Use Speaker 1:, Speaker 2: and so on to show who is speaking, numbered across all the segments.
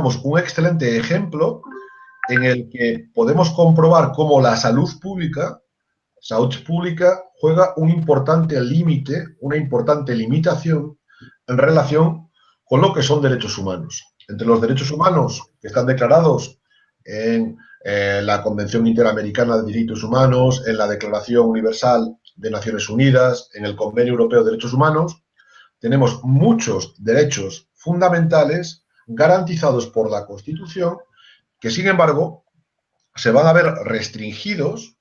Speaker 1: un excelente ejemplo en el que podemos comprobar cómo la salud pública juega un importante límite, una importante limitación en relación con lo que son derechos humanos. Entre los derechos humanos que están declarados en la Convención Interamericana de Derechos Humanos, en la Declaración Universal de Naciones Unidas, en el Convenio Europeo de Derechos Humanos, tenemos muchos derechos fundamentales garantizados por la Constitución que, sin embargo, se van a ver restringidos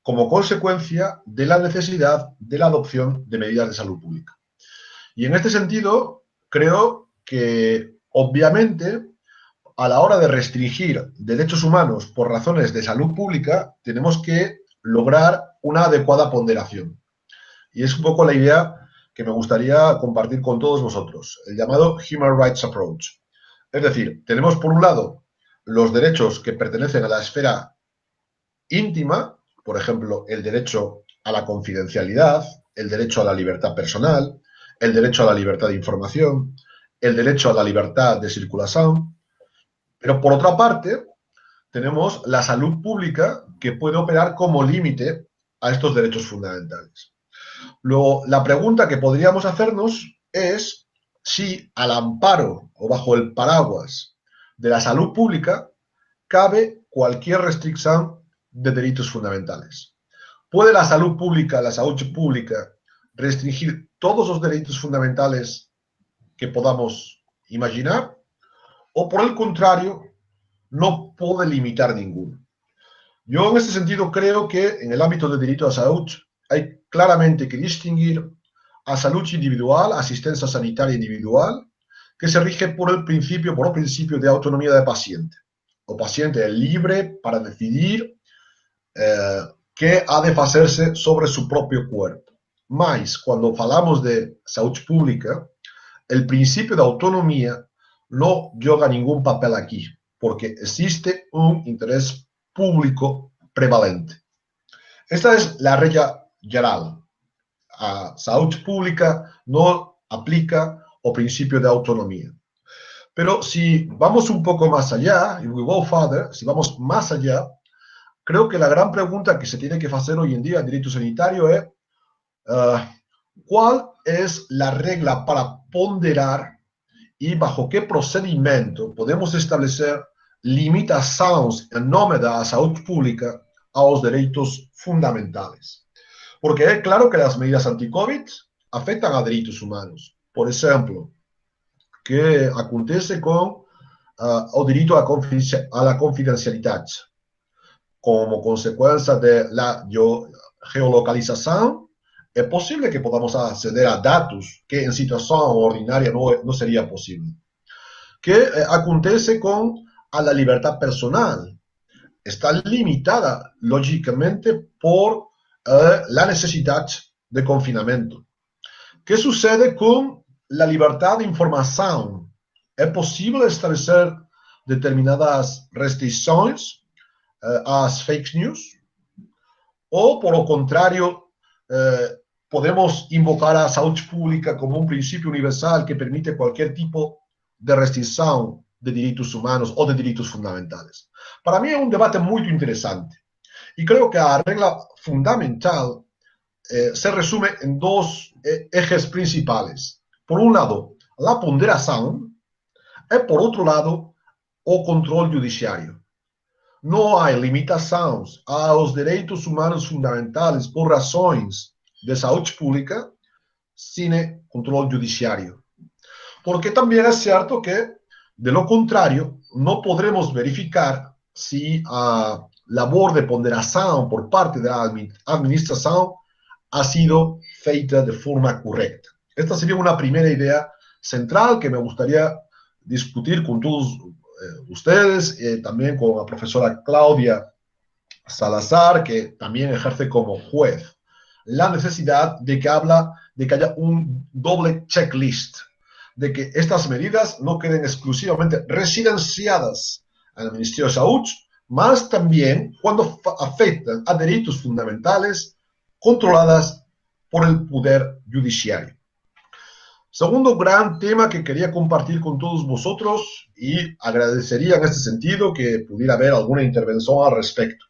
Speaker 1: como consecuencia de la necesidad de la adopción de medidas de salud pública. Y en este sentido, creo que, obviamente, a la hora de restringir derechos humanos por razones de salud pública, tenemos que lograr una adecuada ponderación. Y es un poco la idea que me gustaría compartir con todos vosotros, el llamado Human Rights Approach. Es decir, tenemos por un lado los derechos que pertenecen a la esfera íntima, por ejemplo, el derecho a la confidencialidad, el derecho a la libertad personal, el derecho a la libertad de información, el derecho a la libertad de circulación, pero por otra parte tenemos la salud pública que puede operar como límite a estos derechos fundamentales. Luego, la pregunta que podríamos hacernos es si al amparo o bajo el paraguas de la salud pública cabe cualquier restricción de derechos fundamentales. ¿Puede la salud pública, restringir todos los derechos fundamentales que podamos imaginar? ¿O por el contrario, no puede limitar ninguno? Yo en este sentido creo que en el ámbito del derecho a salud hay claramente que distinguir a salud individual, asistencia sanitaria individual, que se rige por el principio de autonomía del paciente. El paciente es libre para decidir qué ha de hacerse sobre su propio cuerpo. Mas, cuando hablamos de salud pública, el principio de autonomía no juega ningún papel aquí, porque existe un interés público prevalente. Esta es la regla general. A salud pública no aplica el principio de autonomía. Pero si vamos un poco más allá, si vamos más allá, creo que la gran pregunta que se tiene que hacer hoy en día en derecho sanitario es ¿cuál es la regla para ponderar y bajo qué procedimiento podemos establecer limitaciones en nombre de la salud pública a los derechos fundamentales? Porque es claro que las medidas anti-COVID afectan a derechos humanos. Por ejemplo, ¿qué acontece con el derecho a la confidencialidad? Como consecuencia de la geolocalización, es posible que podamos acceder a datos que en situación ordinaria no sería posible. ¿Qué acontece con la libertad personal? Está limitada, lógicamente, por la necesidad de confinamiento. ¿Qué sucede con la libertad de información? ¿Es posible establecer determinadas restricciones a las fake news? ¿O, por lo contrario, podemos invocar a la salud pública como un principio universal que permite cualquier tipo de restricción de derechos humanos o de derechos fundamentales? Para mí es un debate muy interesante. Y creo que la regla fundamental se resume en dos ejes principales. Por un lado, la ponderación y por otro lado, el control judiciario. No hay limitaciones a los derechos humanos fundamentales por razones de salud pública sin control judiciario. Porque también es cierto que, de lo contrario, no podremos verificar si la labor de ponderación por parte de la administración ha sido feita de forma correcta. Esta sería una primera idea central que me gustaría discutir con todos ustedes, también con la profesora Claudia Salazar, que también ejerce como juez. La necesidad de que haya un doble checklist, de que estas medidas no queden exclusivamente residenciadas en el Ministerio de Salud, más también cuando afectan a derechos fundamentales controladas por el poder judiciario. Segundo gran tema que quería compartir con todos vosotros y agradecería en este sentido que pudiera haber alguna intervención al respecto.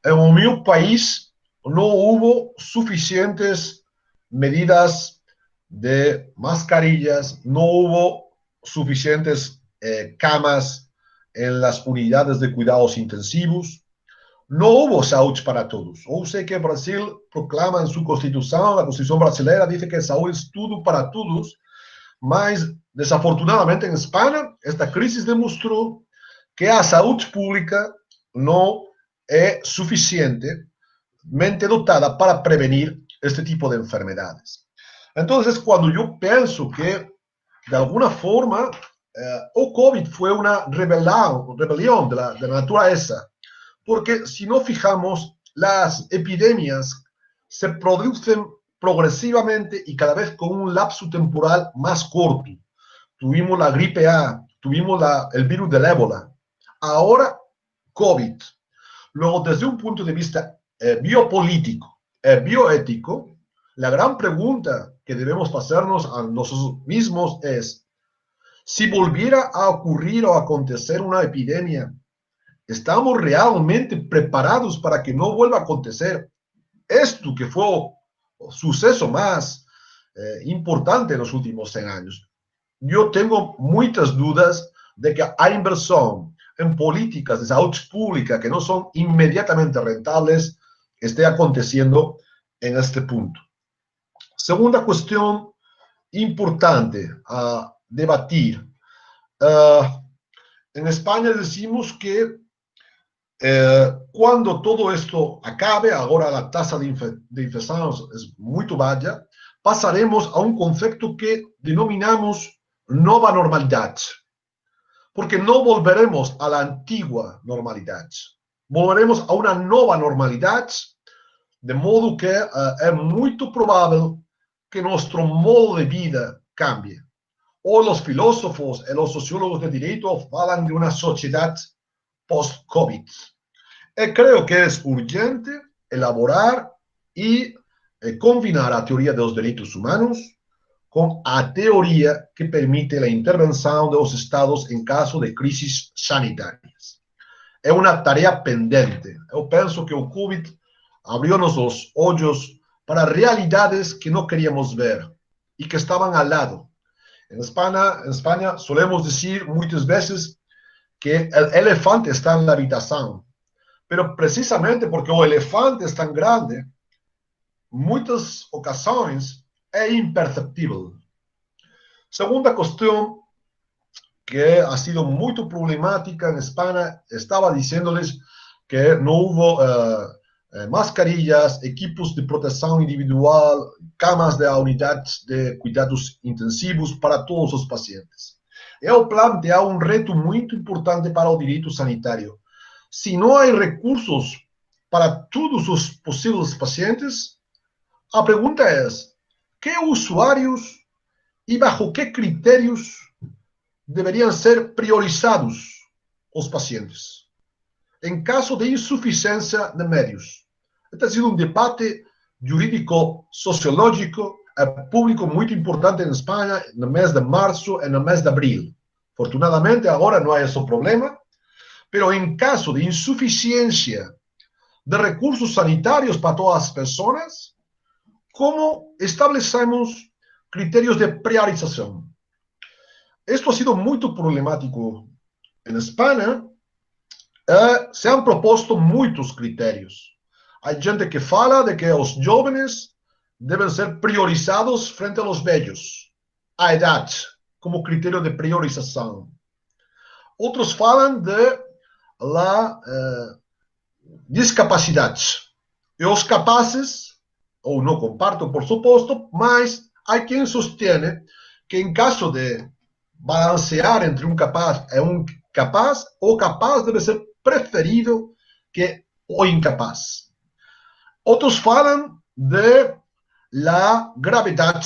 Speaker 1: En mi país no hubo suficientes medidas de mascarillas, no hubo suficientes camas en las unidades de cuidados intensivos, no hubo saúde para todos. Ou sei que Brasil proclama en su constitución, la constitución brasileña dice que salud es todo para todos, mas desafortunadamente en España esta crisis demostró que a saúde pública no es suficientemente dotada para prevenir este tipo de enfermedades. Entonces, cuando yo pienso que de alguna forma o COVID fue una rebelión de la naturaleza, porque si no fijamos, las epidemias se producen progresivamente y cada vez con un lapso temporal más corto. Tuvimos la gripe A, tuvimos el virus del ébola, ahora COVID. Luego, desde un punto de vista biopolítico, bioético, la gran pregunta que debemos hacernos a nosotros mismos es, si volviera a ocurrir o a acontecer una epidemia, ¿estamos realmente preparados para que no vuelva a acontecer esto que fue el suceso más importante en los últimos 100 años? Yo tengo muchas dudas de que hay inversión en políticas de salud pública que no son inmediatamente rentables esté aconteciendo en este punto. Segunda cuestión importante a debatir. En España decimos que cuando todo esto acabe, ahora la tasa de infecciones es muy baja, pasaremos a un concepto que denominamos nueva normalidad, porque no volveremos a la antigua normalidad, volveremos a una nueva normalidad, de modo que es muy probable que nuestro modo de vida cambie. Hoy los filósofos y los sociólogos de derecho hablan de una sociedad post-COVID. Creo que es urgente elaborar y combinar la teoría de los derechos humanos con la teoría que permite la intervención de los estados en caso de crisis sanitarias. Es una tarea pendiente. Yo pienso que el COVID abrió-nos los ojos para realidades que no queríamos ver y que estaban al lado. En España solemos decir muchas veces que el elefante está en la habitación, pero precisamente porque el elefante es tan grande, muchas ocasiones es imperceptible. Segunda cuestión que ha sido muy problemática en España, estaba diciéndoles que no hubo mascarillas, equipos de protección individual, camas de la unidad de cuidados intensivos para todos los pacientes. Yo planteo un reto muy importante para el derecho sanitario. Si no hay recursos para todos los posibles pacientes, la pregunta es, ¿qué usuarios y bajo qué criterios deberían ser priorizados los pacientes en caso de insuficiencia de medios? Este ha sido un debate jurídico, sociológico, público muy importante en España en el mes de marzo, en el mes de abril. Afortunadamente ahora no hay ese problema, pero en caso de insuficiencia de recursos sanitarios para todas las personas, ¿cómo establecemos criterios de priorización? Esto ha sido muy problemático en España. Se han propuesto muchos criterios. Hay gente que fala de que los jóvenes deben ser priorizados frente a los vellos, a edad, como criterio de priorización. Otros falan de la discapacidad. Y los capaces, o no comparto por supuesto, mas hay quien sostiene que en caso de balancear entre un capaz y un capaz, o capaz debe ser preferido que o incapaz. Otros falan de la gravedad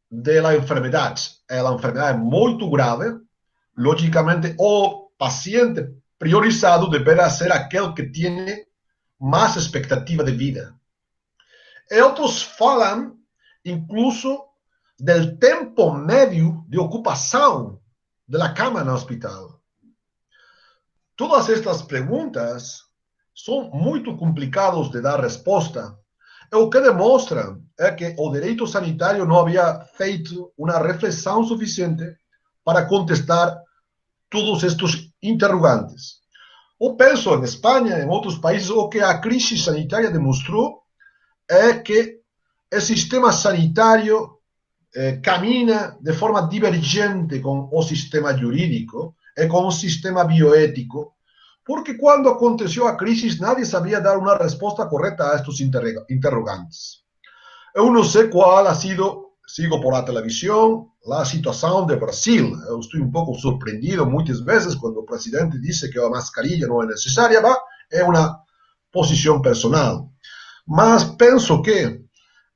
Speaker 1: de la enfermedad. La enfermedad es muy grave. Lógicamente, o paciente priorizado deberá ser aquel que tiene más expectativa de vida. Y otros falan incluso del tempo médio de ocupação da cama no hospital. Todas estas perguntas são muito complicadas de dar resposta. O que demonstra é que o direito sanitário não havia feito uma reflexão suficiente para contestar todos estes interrogantes. Eu penso em Espanha, em outros países, o que a crise sanitária demonstrou é que o sistema sanitário camina de forma divergente com o sistema jurídico e com o sistema bioético, porque quando aconteceu a crise, nadie sabia dar uma resposta correta a estes interrogantes. Eu não sei qual ha sido, sigo por la televisão, a situação de Brasil. Eu estou um pouco surpreendido muitas vezes quando o presidente diz que a mascarilha não é necessária, é uma posição personal. Mas penso que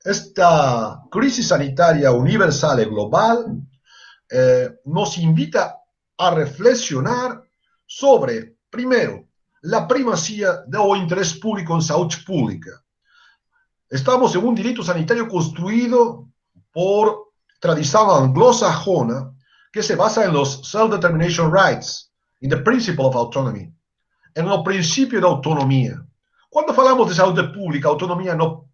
Speaker 1: esta crise sanitária universal e global nos invita a reflexionar sobre, primeiro, a primazia do interesse público em saúde pública. Estamos en un direito sanitario construido por tradición anglosajona que se basa en los self-determination rights, in the principle of autonomy, en el principio de autonomía. Cuando falamos de salud pública, autonomía no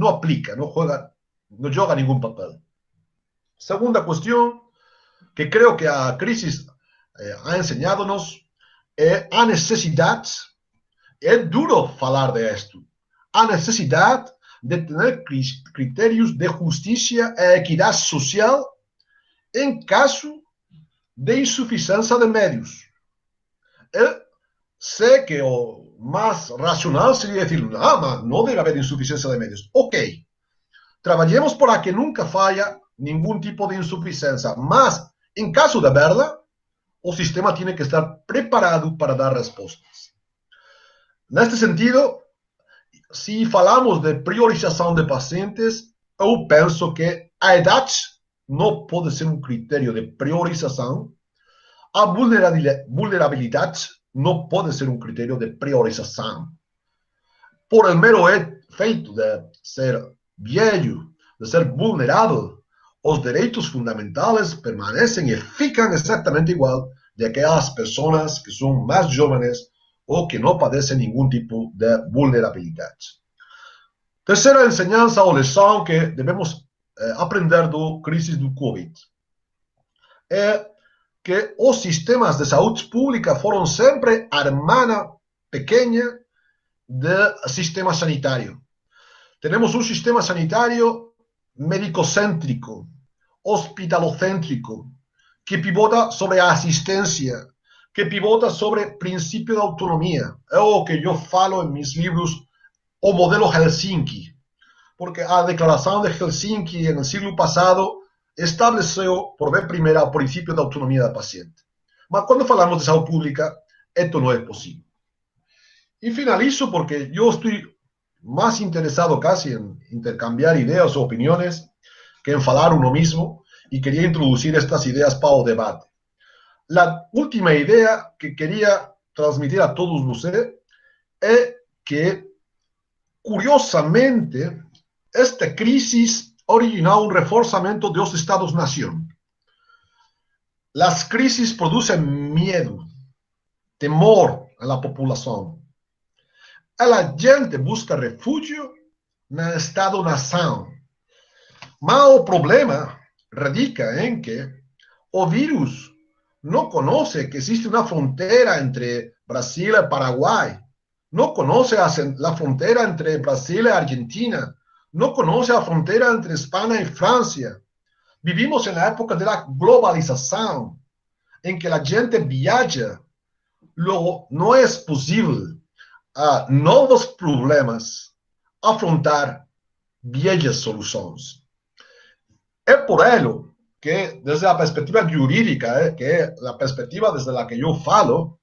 Speaker 1: aplica, no juega ningún papel. Segunda cuestión, que creo que a crisis ha enseñado-nos, é a necessidade, é duro falar de esto, a necessidade de ter critérios de justiça e equidade social em caso de insuficiência de meios. Eu sei que o mais racional seria dizer, mas não deve haver insuficiência de meios. Ok, trabalhemos para que nunca falha nenhum tipo de insuficiência, mas em caso de haverla, o sistema tem que estar preparado para dar respostas. Neste sentido, se falamos de priorização de pacientes, eu penso que a idade não pode ser um critério de priorização, a vulnerabilidade não pode ser um critério de priorização. Por el mero feito de ser velho, de ser vulnerável, os direitos fundamentais permanecem e ficam exatamente igual de aquelas pessoas que são mais jovens ou que não padecem nenhum tipo de vulnerabilidade. Terceira enseñanza ou lição que devemos aprender da crise do Covid é que os sistemas de saúde pública foram sempre a hermana pequena do sistema sanitário. Temos um sistema sanitário medicocêntrico, hospitalocêntrico, que pivota sobre a assistência, que pivota sobre o princípio da autonomia. É o que eu falo em meus livros, o modelo Helsinki, porque a declaração de Helsinki no século passado estabeleceu por vez primeira o princípio da autonomia da paciente. Mas quando falamos de saúde pública, isto não é possível. E finalizo porque eu estou mais interessado casi em intercambiar ideias ou opiniões que em falar uno mesmo, e queria introduzir estas ideias para o debate. A última ideia que queria transmitir a todos vocês é que, curiosamente, esta crise originou um reforçamento dos Estados-nação. As crises produzem medo, temor na população. A gente busca refúgio no Estado-nação. Mas o problema radica em que o vírus não conhece que existe uma fronteira entre Brasil e Paraguai, não conhece a fronteira entre Brasil e Argentina, não conhece a fronteira entre Espanha e França. Vivimos na época da globalização, em que a gente viaja, não é possível a novos problemas afrontar velhas soluções. É por ello que, desde a perspectiva jurídica, que é a perspectiva desde a que eu falo,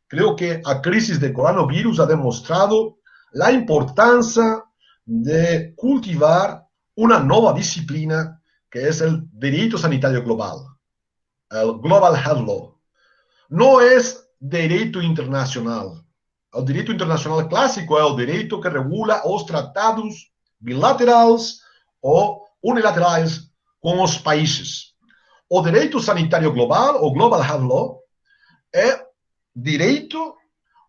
Speaker 1: creio que a crise de coronavírus ha demonstrado a importância de cultivar uma nova disciplina que é o direito sanitário global, o Global Health Law. Não é direito internacional. O direito internacional clássico é o direito que regula os tratados bilaterais ou unilaterais com os países. O direito sanitário global, o Global Health Law, é direito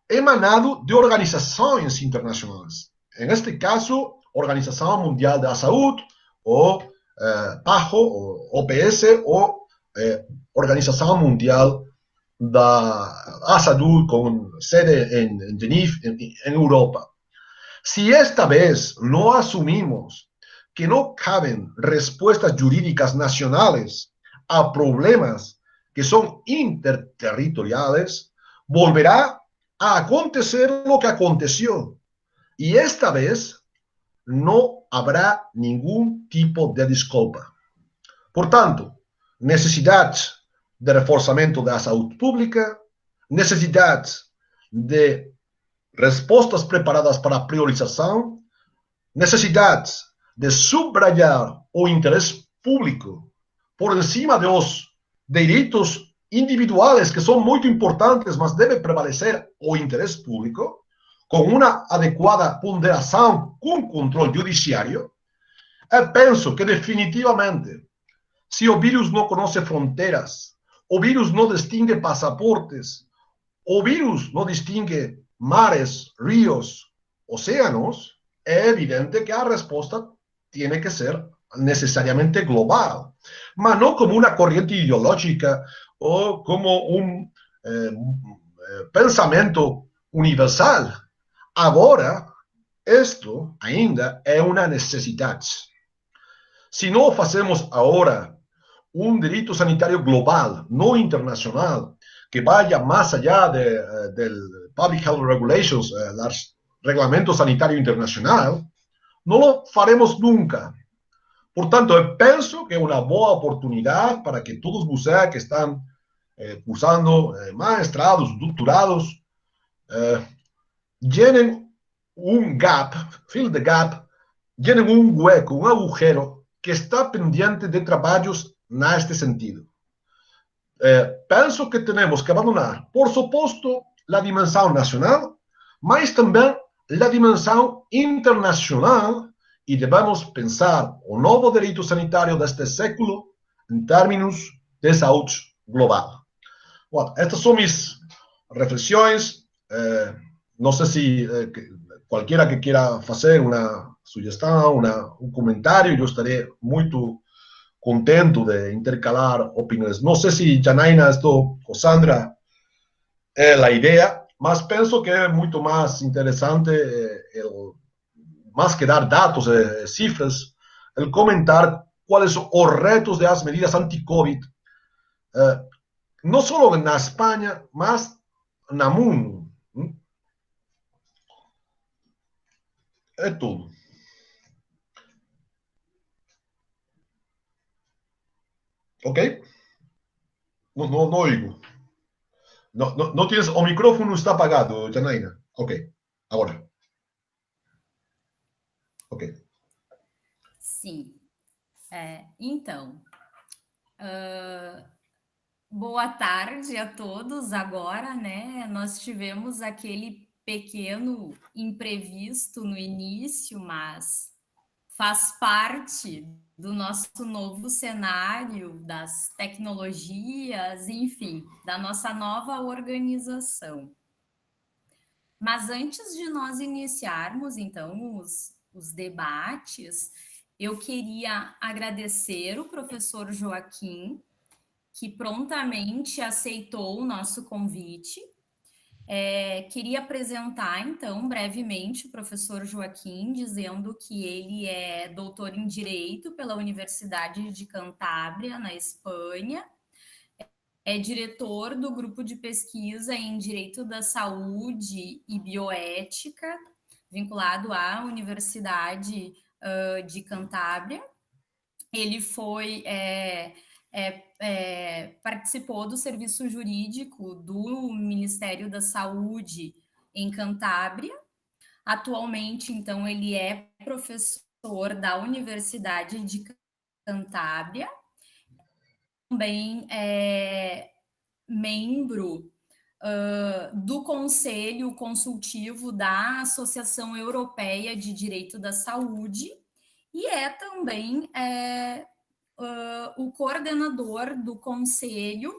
Speaker 1: emanado de organizações internacionais. Neste caso, Organização Mundial da Saúde, ou PAHO, ou OPS, ou Organização Mundial da Saúde, com sede em Geneve, em Europa. Si esta vez no asumimos que no caben respuestas jurídicas nacionales a problemas que son interterritoriales, volverá a acontecer lo que aconteció. Y esta vez no habrá ningún tipo de disculpa. Por tanto, necesidad de reforzamiento de la salud pública, necesidad de respostas preparadas para priorização, necessidade de subrayar o interesse público por encima dos direitos individuais, que são muito importantes, mas deve prevalecer o interesse público, com uma adequada ponderação, com controle judiciário. Eu penso que definitivamente, se o vírus não conhece fronteiras, o vírus não distingue passaportes, o vírus não distingue mares, ríos, océanos, é evidente que a resposta tem que ser necessariamente global, mas não como uma corrente ideológica ou como um pensamento universal. Agora, isto ainda é uma necessidade. Se não fazemos agora um direito sanitário global, não internacional, que vaya más allá del Public Health Regulations, Reglamento Sanitário Internacional, não lo faremos nunca. Portanto, eu penso que é uma boa oportunidade para que todos vocês que estão cursando mestrados, doutorados, llenem um gap, fill the gap, llenem um hueco, um agujero que está pendiente de trabalhos neste sentido. Penso que temos que abandonar, por suposto, a dimensão nacional, mas também a dimensão internacional, e devemos pensar o novo direito sanitário deste século em termos de saúde global. Bom, estas são minhas reflexões. Não sei se qualquer que queira fazer uma sugestão, um comentário, eu estarei muito contento de intercalar opiniões. Não sei se Janaína ou Sandra é a ideia, mas penso que é muito mais interessante, mais que dar dados e cifras, el comentar quais são os retos das medidas anti-Covid, não só na Espanha, mas no mundo. É tudo. Ok? Não oigo. Não tienes, o micrófono está apagado, Janaína. Ok, agora. Ok.
Speaker 2: Sim. Então, boa tarde a todos. Agora, né, nós tivemos aquele pequeno imprevisto no início, mas faz parte do nosso novo cenário, das tecnologias, enfim, da nossa nova organização. Mas antes de nós iniciarmos, então, os debates, eu queria agradecer o professor Joaquim, que prontamente aceitou o nosso convite. Queria apresentar, então, brevemente o professor Joaquim, dizendo que ele é doutor em Direito pela Universidade de Cantábria, na Espanha, é diretor do grupo de pesquisa em Direito da Saúde e Bioética, vinculado à Universidade de Cantábria. Ele foi participou do serviço jurídico do Ministério da Saúde em Cantábria. Atualmente, então, ele é professor da Universidade de Cantábria. Também é membro do Conselho Consultivo da Associação Europeia de Direito da Saúde e é também o coordenador do Conselho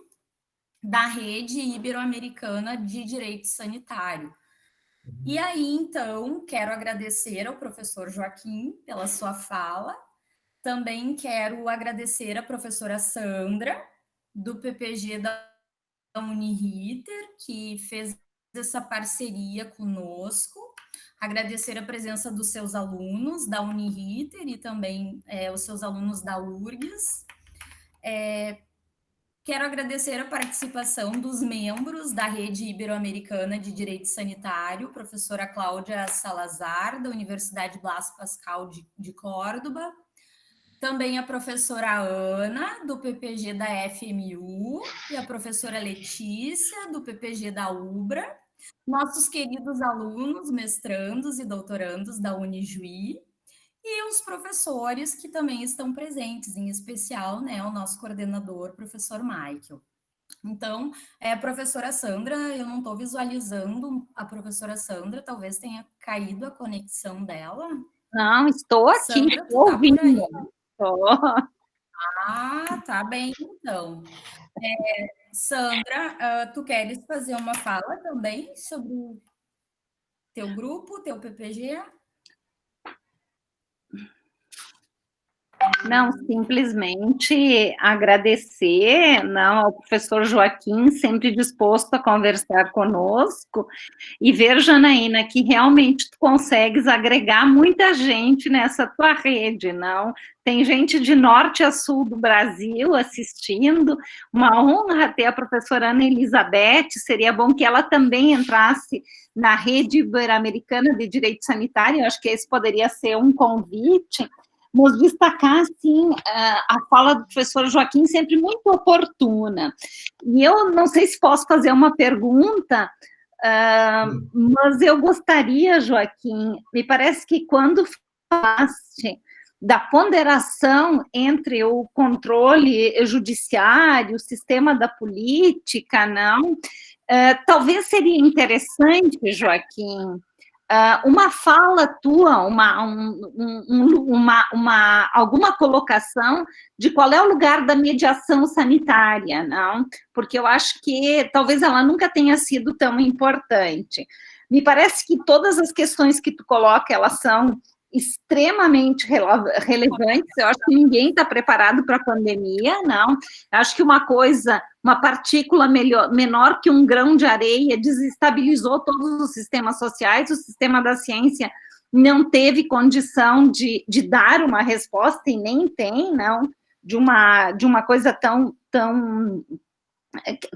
Speaker 2: da Rede Ibero-Americana de Direito Sanitário. E aí, então, quero agradecer ao professor Joaquim pela sua fala. Também quero agradecer à professora Sandra, do PPG da Uniriter, que fez essa parceria conosco. Agradecer a presença dos seus alunos da Uniriter e também os seus alunos da URGS. Quero agradecer a participação dos membros da Rede Ibero-Americana de Direito Sanitário, professora Cláudia Salazar, da Universidade Blas Pascal de Córdoba, também a professora Ana, do PPG da FMU, e a professora Letícia, do PPG da UBRA, nossos queridos alunos, mestrandos e doutorandos da Unijuí, e os professores que também estão presentes, em especial, né, o nosso coordenador, professor Michael. Então, professora Sandra, eu não estou visualizando a professora Sandra, talvez tenha caído a conexão dela.
Speaker 3: Não, estou aqui,
Speaker 2: Sandra,
Speaker 3: estou ouvindo.
Speaker 2: Ah, tá bem, então. Sandra, tu queres fazer uma fala também sobre o teu grupo, teu PPG?
Speaker 3: Não, simplesmente agradecer, não, ao professor Joaquim, sempre disposto a conversar conosco, e ver, Janaína, que realmente tu consegues agregar muita gente nessa tua rede, não? Tem gente de norte a sul do Brasil assistindo, uma honra ter a professora Ana Elizabeth, seria bom que ela também entrasse na Rede Ibero-Americana de Direito Sanitário, eu acho que esse poderia ser um convite. Vamos destacar, sim, a fala do professor Joaquim, sempre muito oportuna. E eu não sei se posso fazer uma pergunta, mas eu gostaria, Joaquim, me parece que quando falaste da ponderação entre o controle judiciário, o sistema da política, não? Talvez seria interessante, Joaquim, uma fala tua, alguma colocação de qual é o lugar da mediação sanitária, não? Porque eu acho que talvez ela nunca tenha sido tão importante. Me parece que todas as questões que tu coloca, elas são extremamente relevantes. Eu acho que ninguém está preparado para a pandemia, não. Eu acho que uma partícula menor que um grão de areia desestabilizou todos os sistemas sociais, o sistema da ciência não teve condição de dar uma resposta, e nem tem, não, de uma coisa tão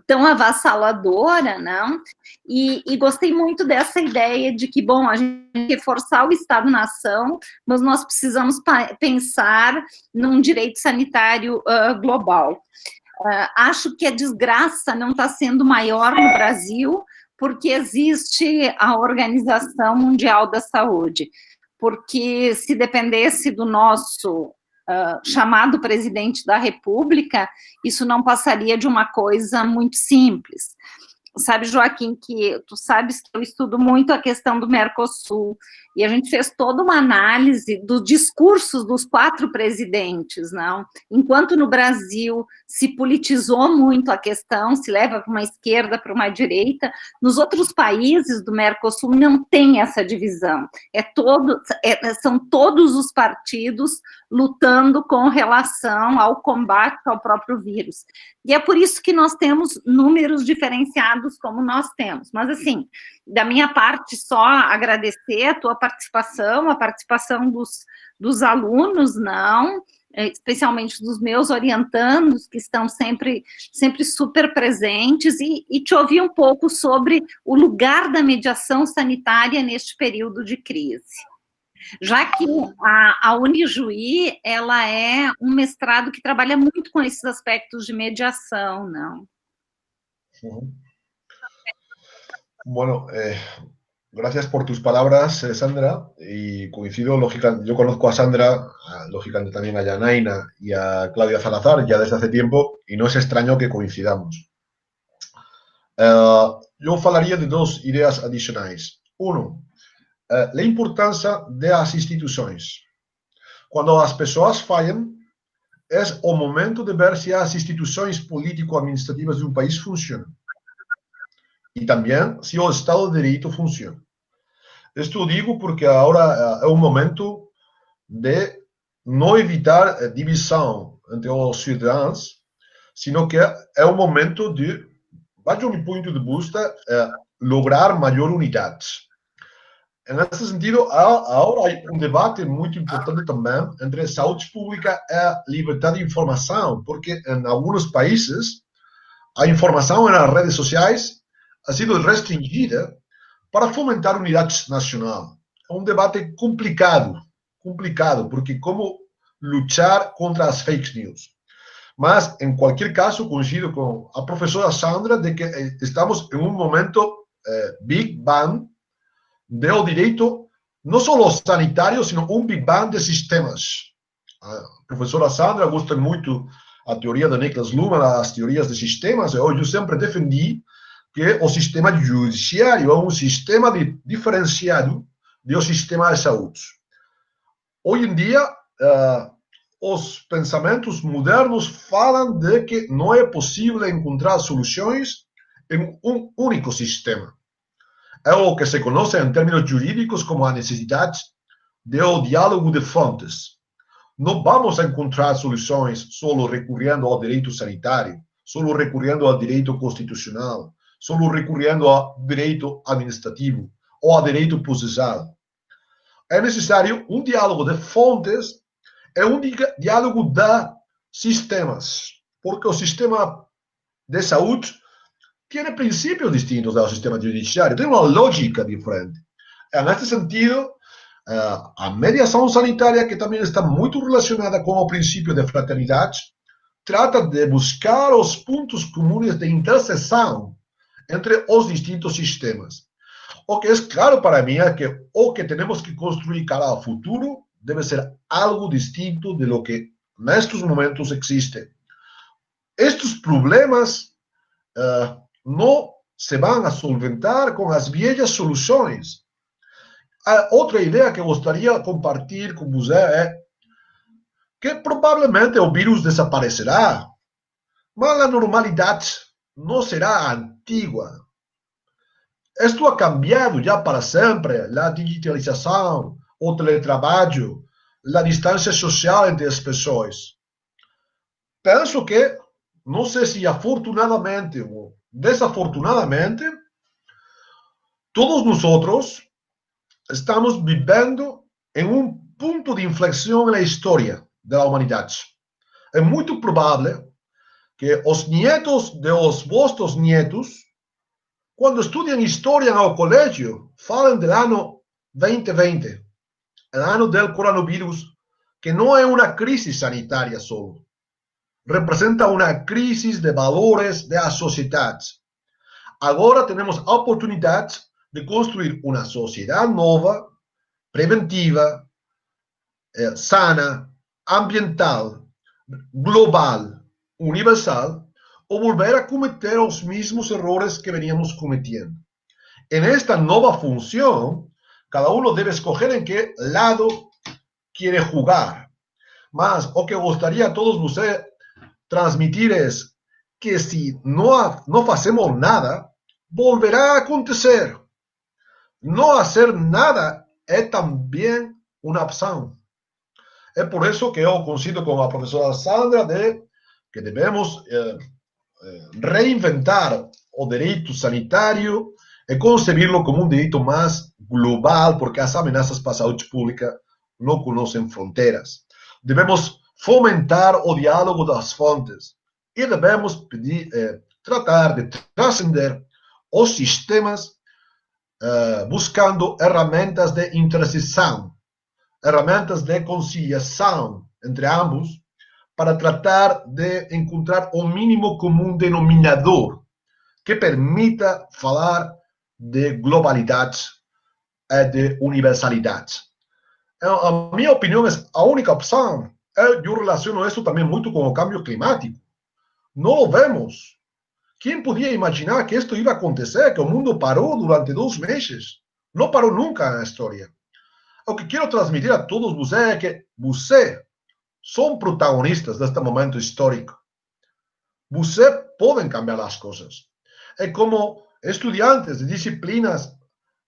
Speaker 3: avassaladora, não? E gostei muito dessa ideia de que, bom, a gente tem que reforçar o Estado-nação, mas nós precisamos pensar num direito sanitário global. Acho que a desgraça não está sendo maior no Brasil, porque existe a Organização Mundial da Saúde, porque se dependesse do nosso chamado presidente da República, isso não passaria de uma coisa muito simples. Sabe, Joaquim, que tu sabes que eu estudo muito a questão do Mercosul, e a gente fez toda uma análise dos discursos dos 4 presidentes, não? Enquanto no Brasil se politizou muito a questão, se leva para uma esquerda, para uma direita, nos outros países do Mercosul não tem essa divisão. São todos os partidos lutando com relação ao combate ao próprio vírus. E é por isso que nós temos números diferenciados como nós temos. Mas, assim, da minha parte, só agradecer a tua participação, a participação dos alunos, não, especialmente dos meus orientandos, que estão sempre super presentes, e te ouvir um pouco sobre o lugar da mediação sanitária neste período de crise. Já que a Unijuí, ela é um mestrado que trabalha muito com esses aspectos de mediação, não?
Speaker 1: Bueno, gracias por tus palabras, Sandra, y coincido, lógicamente, yo conozco a Sandra, lógicamente también a Yanaina y a Claudia Salazar ya desde hace tiempo, y no es extraño que coincidamos. Eu falaria de 2 ideias adicionais. A importância das instituições. Quando as pessoas falham, é o momento de ver se as instituições político-administrativas de um país funcionam. E também se o Estado de Direito funciona. Isto digo porque agora é o momento de não evitar divisão entre os cidadãos, sino que é o momento de, do meu ponto de vista, lograr maior unidade. Nesse sentido, agora há um debate muito importante também entre saúde pública e liberdade de informação, porque em alguns países a informação nas redes sociais ha sido restringida para fomentar unidade nacional. É um debate complicado, porque como lutar contra as fake news. Mas, em qualquer caso, coincido com a professora Sandra de que estamos em um momento Big Bang do direito, não só sanitário, sino um Big Bang de sistemas. A professora Sandra gosta muito da teoria de Niklas Luhmann, as teorias de sistemas. Eu sempre defendi que o sistema judiciário é um sistema diferenciado do sistema de saúde. Hoje em dia, os pensamentos modernos falam de que não é possível encontrar soluções em um único sistema. É o que se conhece em termos jurídicos como a necessidade do diálogo de fontes. Não vamos encontrar soluções só recorrendo ao direito sanitário, só recorrendo ao direito constitucional, só recorrendo ao direito administrativo ou ao direito processual. É necessário um diálogo de fontes, é um diálogo de sistemas, porque o sistema de saúde tem princípios distintos do sistema judiciário, tem uma lógica diferente. Nesse sentido, a mediação sanitária, que também está muito relacionada com o princípio de fraternidade, trata de buscar os pontos comuns de interseção entre os distintos sistemas. O que é claro para mim é que o que temos que construir cara ao futuro deve ser algo distinto de lo que nestes momentos existe. Estes problemas não se vão a solventar com as velhas soluções. Outra ideia que gostaria de compartilhar com você é que provavelmente o vírus desaparecerá, mas a normalidade não será antiga. Isto ha cambiado já para sempre. A digitalização, o teletrabalho, a distância social entre as pessoas. Penso que, não sei se afortunadamente ou desafortunadamente, todos nós estamos vivendo em um ponto de inflexão na história da humanidade. É muito provável que os nietos dos vossos nietos, quando estudam história no colégio, falem do ano 2020, o ano do coronavírus, que não é uma crise sanitária só. Representa uma crise de valores da sociedade. Agora temos a oportunidade de construir uma sociedade nova, preventiva, sana, ambiental, global, universal, ou volver a cometer os mesmos errores que veníamos cometendo. En esta nova função, cada um deve escolher em que lado quer jogar. Mas o que gostaria a todos vocês transmitir é que se não fazemos nada, volverá a acontecer. Não fazer nada é também uma opção. É por isso que eu coincido com a professora Sandra de que devemos reinventar o direito sanitário e concebê-lo como um direito mais global, porque as ameaças para a saúde pública não conhecem fronteiras. Devemos fomentar o diálogo das fontes e devemos tratar de transcender os sistemas buscando ferramentas de interseção, ferramentas de conciliação entre ambos, para tratar de encontrar o mínimo comum denominador que permita falar de globalidade e de universalidade. A minha opinião é a única opção. Eu relaciono isso também muito com o câmbio climático. Não o vemos. Quem podia imaginar que isto ia acontecer, que o mundo parou durante 2 meses? Não parou nunca na história. O que quero transmitir a todos vocês é que você são protagonistas deste momento histórico. Você pode cambiar as coisas. É como estudiantes de disciplinas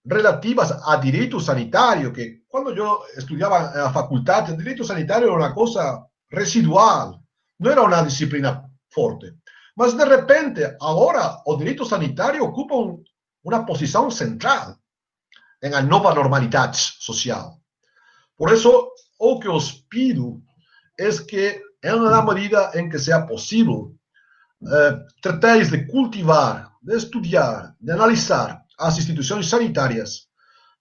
Speaker 1: relativas a direito sanitário, que quando eu estudava na faculdade, direito sanitário era uma coisa residual, não era uma disciplina forte. Mas, de repente, agora o direito sanitário ocupa uma posição central na nova normalidade social. Por isso, o que os pido é que, na medida em que seja possível, tratéis de cultivar, de estudar, de analisar as instituições sanitárias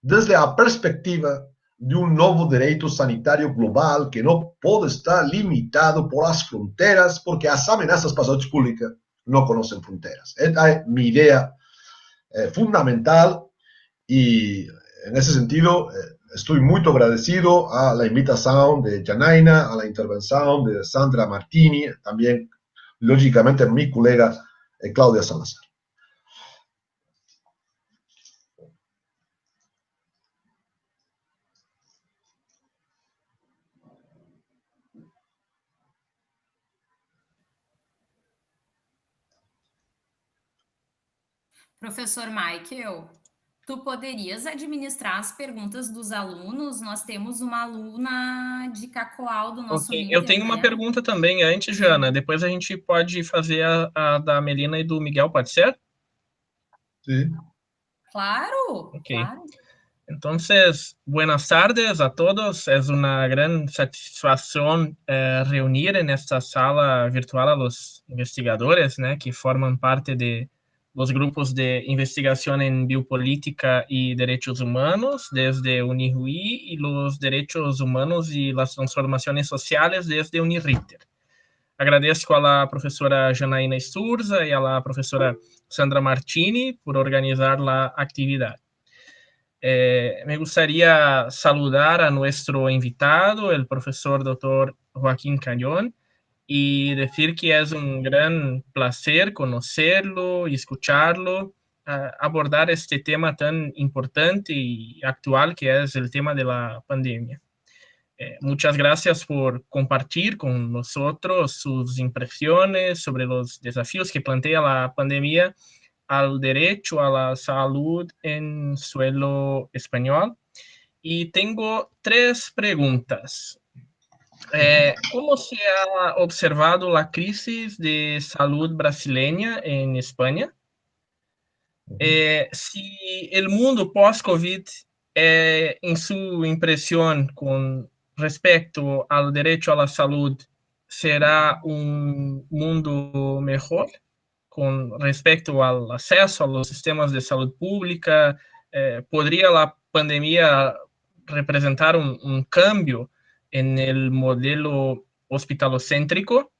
Speaker 1: desde a perspectiva de um novo direito sanitário global que não pode estar limitado por as fronteiras, porque as ameaças para a saúde pública não conhecem fronteiras. Esta é minha ideia fundamental e, nesse sentido, estou muito agradecido à invitação de Janaina, à intervenção de Sandra Martini, também, lógicamente, mi colega Cláudia Salazar.
Speaker 2: Professor Michael, tu poderias administrar as perguntas dos alunos? Nós temos uma aluna de Cacoal do nosso
Speaker 4: Ok,
Speaker 2: Inter,
Speaker 4: eu tenho uma
Speaker 2: né?
Speaker 4: pergunta também antes, Jana. Depois a gente pode fazer a da Melina e do Miguel, pode ser?
Speaker 1: Sim.
Speaker 2: Claro,
Speaker 4: Ok.
Speaker 2: claro.
Speaker 4: Entonces, buenas tardes a todos. Es una gran satisfacción reunir en esta sala virtual a los investigadores, ¿no?, que forman parte de los grupos de investigación en biopolítica y derechos humanos desde UniRui y los derechos humanos y las transformaciones sociales desde UniRitter. Agradezco a la profesora Janaína Sturza y a la profesora Sandra Martini por organizar la actividad. Me gustaría saludar a nuestro invitado, el profesor Dr. Joaquín Cañón, y decir que es un gran placer conocerlo y escucharlo, abordar este tema tan importante y actual que es el tema de la pandemia. Muchas gracias por compartir con nosotros sus impresiones sobre los desafíos que plantea la pandemia al derecho a la salud en suelo español. Y tengo 3 preguntas. ¿Cómo se ha observado la crisis de salud brasileña en España? Si el mundo post-COVID, en su impresión con respecto al derecho a la salud, será un mundo mejor con respecto al acceso a los sistemas de salud pública. ¿Podría la pandemia representar un cambio en el modelo hospitalocéntrico?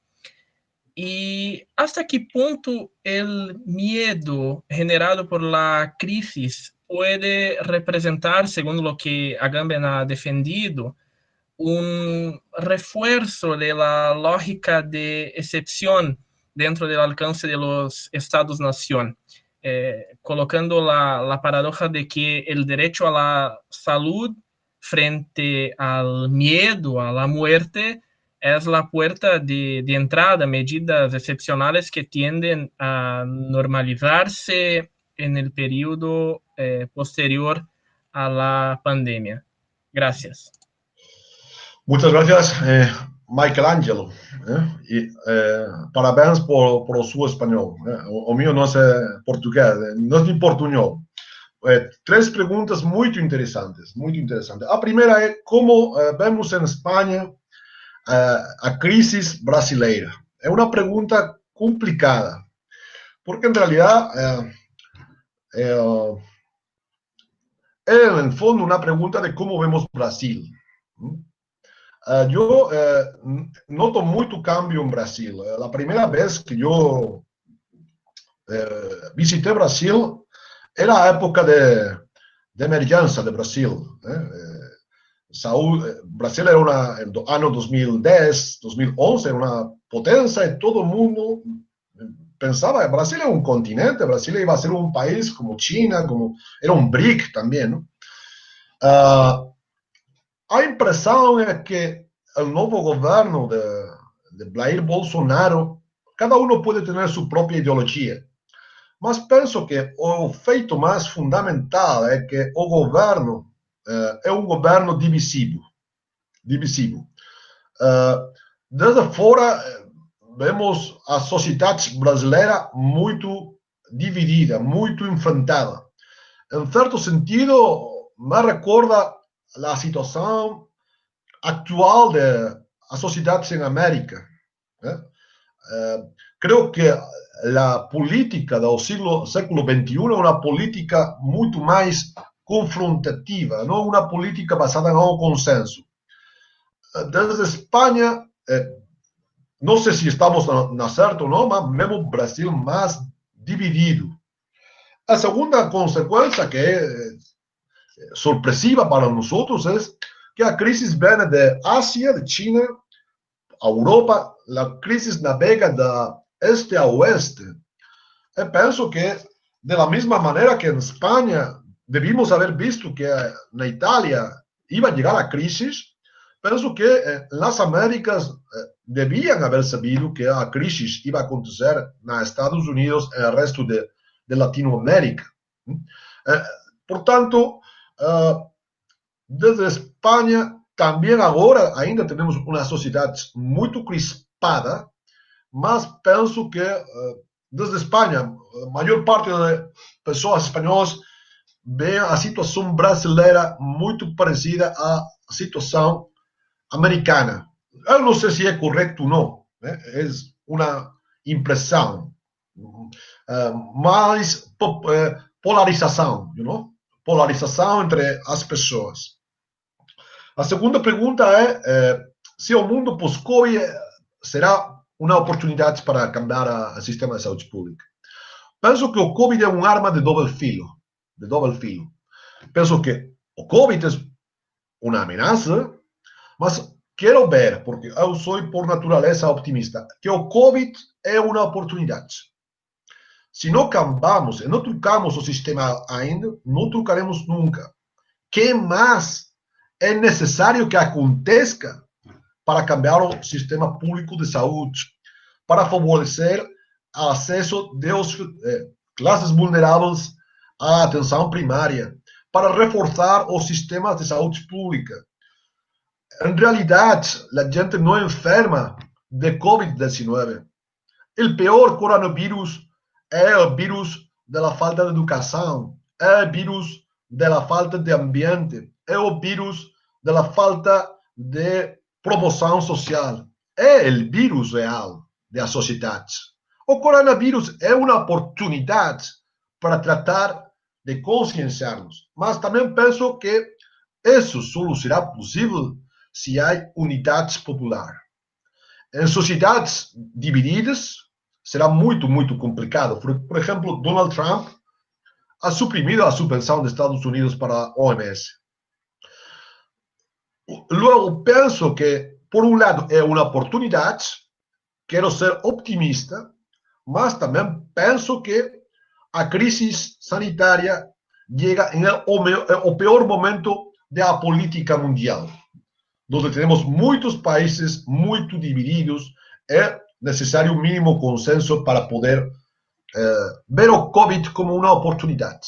Speaker 4: ¿Y hasta qué punto el miedo generado por la crisis puede representar, según lo que Agamben ha defendido, un refuerzo de la lógica de excepción dentro del alcance de los Estados-nación, colocando la paradoja de que el derecho a la salud frente al miedo, a la muerte, es la puerta de entrada a medidas excepcionales que tienden a normalizarse en el periodo posterior a la pandemia? Gracias.
Speaker 1: Muchas gracias, Michelangelo. Y parabéns por su español. O mío no es portugués, no es ni portuñol. 3 perguntas muito interessantes, muito interessantes. A primeira é como vemos em Espanha a crise brasileira. É uma pergunta complicada, porque em realidade é, em fundo, uma pergunta de como vemos Brasil. Eu noto muito cambio em Brasil. A primeira vez que eu visitei Brasil era a época de emergência de Brasil. Brasil era ano 2010, 2011, era uma potência e todo mundo pensava que Brasil é um continente, Brasil ia ser um país como China, era um BRIC também. A impressão é que el nuevo gobierno de Jair Bolsonaro, cada uno puede tener su propia ideología, mas penso que o feito mais fundamental é que o governo é um governo divisivo. Desde fora, vemos a sociedade brasileira muito dividida, muito enfrentada. Em certo sentido, me recorda a situação atual das sociedades em América. Creo que a política do século XXI é uma política muito mais confrontativa, não uma política basada no consenso. Desde Espanha, não sei se estamos na certo ou não, mas vemos o Brasil mais dividido. A segunda consequência, que é sorpresiva para nós, é que a crise vem da Ásia, de China, a Europa, a crise navega da este a oeste. Eu penso que, da mesma maneira que em Espanha, devíamos haver visto que na Itália ia chegar a crise, penso que nas Américas deviam haver sabido que a crise ia acontecer nos Estados Unidos e no resto de Latinoamérica. Portanto, desde Espanha, também agora ainda temos uma sociedade muito crispada, mas penso que desde Espanha, a maior parte das pessoas espanholas vê a situação brasileira muito parecida à situação americana. Eu não sei se é correto ou não, é uma impressão, mais polarização, polarização entre as pessoas. A segunda pergunta é se o mundo pós-Covid será uma oportunidade para cambiar o sistema de saúde pública. Penso que o Covid é uma arma de doble filo. Penso que o Covid é uma ameaça, mas quero ver, porque eu sou por natureza optimista, que o Covid é uma oportunidade. Se não cambiamos e não trocamos o sistema ainda, não trocaremos nunca. Que mais é necessário que aconteça para cambiar o sistema público de saúde, para favorecer o acesso das classes vulneráveis à atenção primária, para reforçar os sistemas de saúde pública. Em realidade, a gente não enferma de Covid-19. O pior coronavírus é o vírus da falta de educação, é o vírus da falta de ambiente, é o vírus da falta de promoção social. É o vírus real da sociedade. O coronavírus é uma oportunidade para tratar de conscienciar-nos, mas também penso que isso só será possível se há unidade popular. Em sociedades divididas, será muito, muito complicado. Por exemplo, Donald Trump ha suprimido a subvenção dos Estados Unidos para a OMS. Logo, penso que, por um lado, é uma oportunidade, quero ser optimista, mas também penso que a crise sanitária chega em o pior momento da política mundial, onde temos muitos países muito divididos. É necessário o mínimo consenso para poder ver o Covid como uma oportunidade.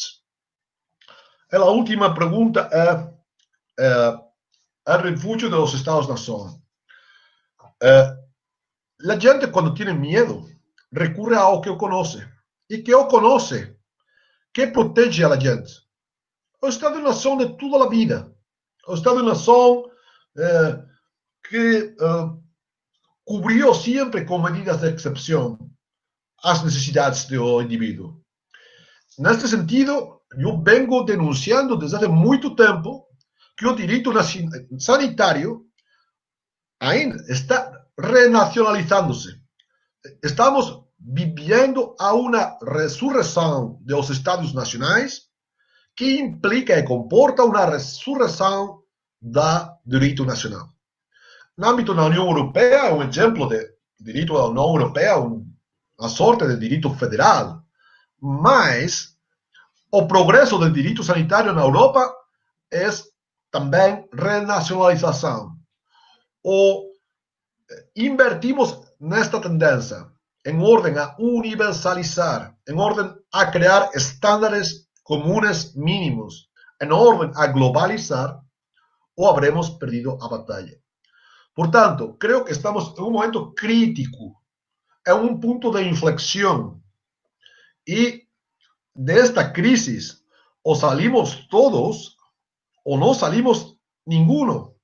Speaker 1: A última pergunta é o refúgio dos Estados-nação. A gente, quando tem medo, recorre ao que conhece. E que conhece, que protege a gente. O Estado-nação de toda a vida. O Estado-nação que cobriu sempre com medidas de exceção as necessidades do indivíduo. Neste sentido, eu vengo denunciando desde há muito tempo que o direito sanitário ainda está renacionalizando-se. Estamos vivendo a uma ressurreição dos Estados nacionais que implica e comporta uma ressurreição do direito nacional. No âmbito da União Europeia, é um exemplo de direito da União Europeia, uma sorte de direito federal, mas o progresso do direito sanitário na Europa é também renacionalização. o invertimos nesta tendência en orden a universalizar, en orden a crear estándares comunes mínimos, en orden a globalizar, o habremos perdido a batalla. Por tanto, creo que estamos en un momento crítico, en un punto de inflexión, y de esta crisis o salimos todos o no salimos ninguno,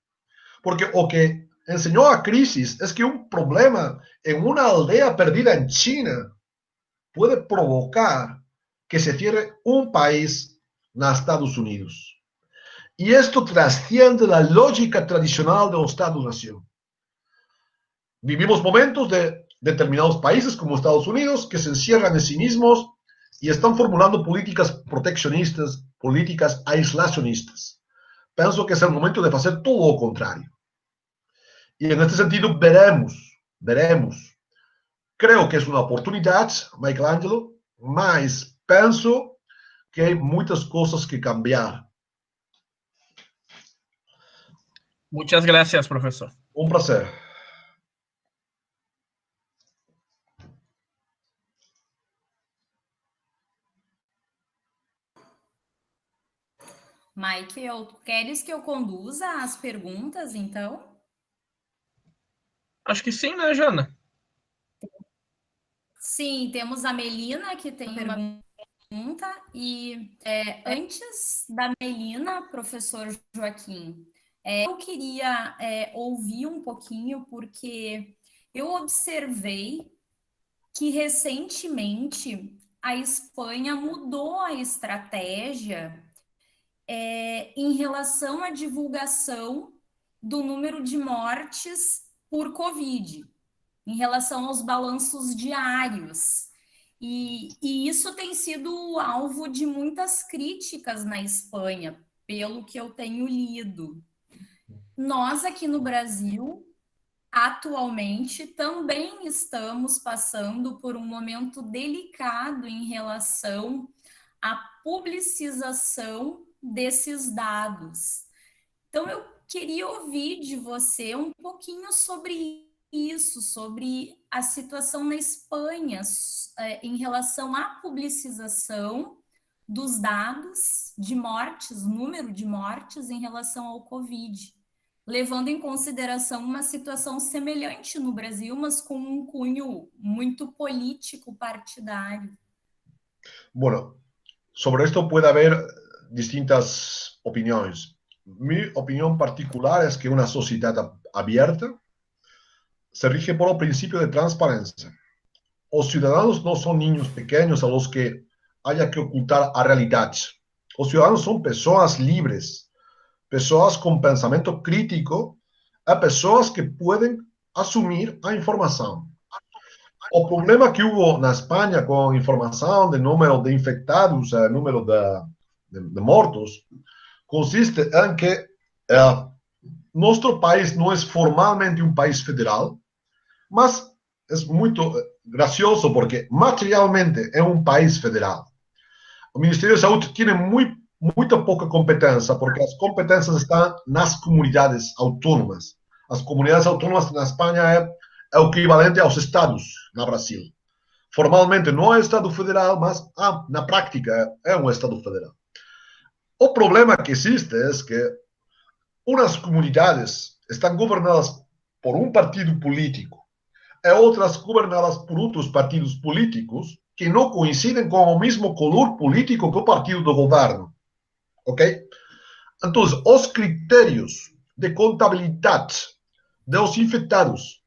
Speaker 1: porque o que enseñó a crisis es que un problema en una aldea perdida en China puede provocar que se cierre un país en Estados Unidos. Y esto trasciende la lógica tradicional de los Estados-nación. Vivimos momentos de determinados países como Estados Unidos que se encierran en sí mismos y están formulando políticas proteccionistas, políticas aislacionistas. Pienso que es el momento de hacer todo lo contrario. Y en este sentido veremos. Creo que es una oportunidad, Michelangelo, mas pienso que hay muchas cosas que cambiar.
Speaker 4: Muchas gracias, profesor.
Speaker 1: Un placer.
Speaker 2: Michael, queres que eu conduza as perguntas, então?
Speaker 4: Acho que sim, né, Jana?
Speaker 2: Sim, temos a Melina, que tem uma pergunta. E antes da Melina, professor Joaquim, eu queria ouvir um pouquinho, porque eu observei que recentemente a Espanha mudou a estratégia em relação à divulgação do número de mortes por Covid, em relação aos balanços diários. E isso tem sido alvo de muitas críticas na Espanha, pelo que eu tenho lido. Nós aqui no Brasil, atualmente, também estamos passando por um momento delicado em relação à publicização desses dados. Então, eu queria ouvir de você um pouquinho sobre isso, sobre a situação na Espanha em relação à publicização dos dados de mortes, número de mortes em relação ao Covid, levando em consideração uma situação semelhante no Brasil, mas com um cunho muito político partidário.
Speaker 1: Bueno, sobre esto puede haber distintas opiniones. Mi opinión particular es que una sociedad abierta se rige por el principio de transparencia. Los ciudadanos no son niños pequeños a los que haya que ocultar a realidad. Los ciudadanos son personas libres, personas con pensamiento crítico, a personas que pueden asumir la información. El problema que hubo en España con información de número de infectados, número de muertos, consiste en que nuestro país no es formalmente un país federal, mas es muy gracioso porque materialmente es un país federal. El Ministerio de Salud tiene mucha poca competencia porque las competencias están en las comunidades autónomas. Las comunidades autónomas en España es el equivalente a los estados en Brasil. Formalmente no es Estado federal, mas na práctica es un Estado federal. El problema que existe es que unas comunidades están gobernadas por un partido político y otras gobernadas por otros partidos políticos que no coinciden con el mismo color político que el partido de gobierno. ¿Ok? Entonces, los criterios de contabilidad de los infectados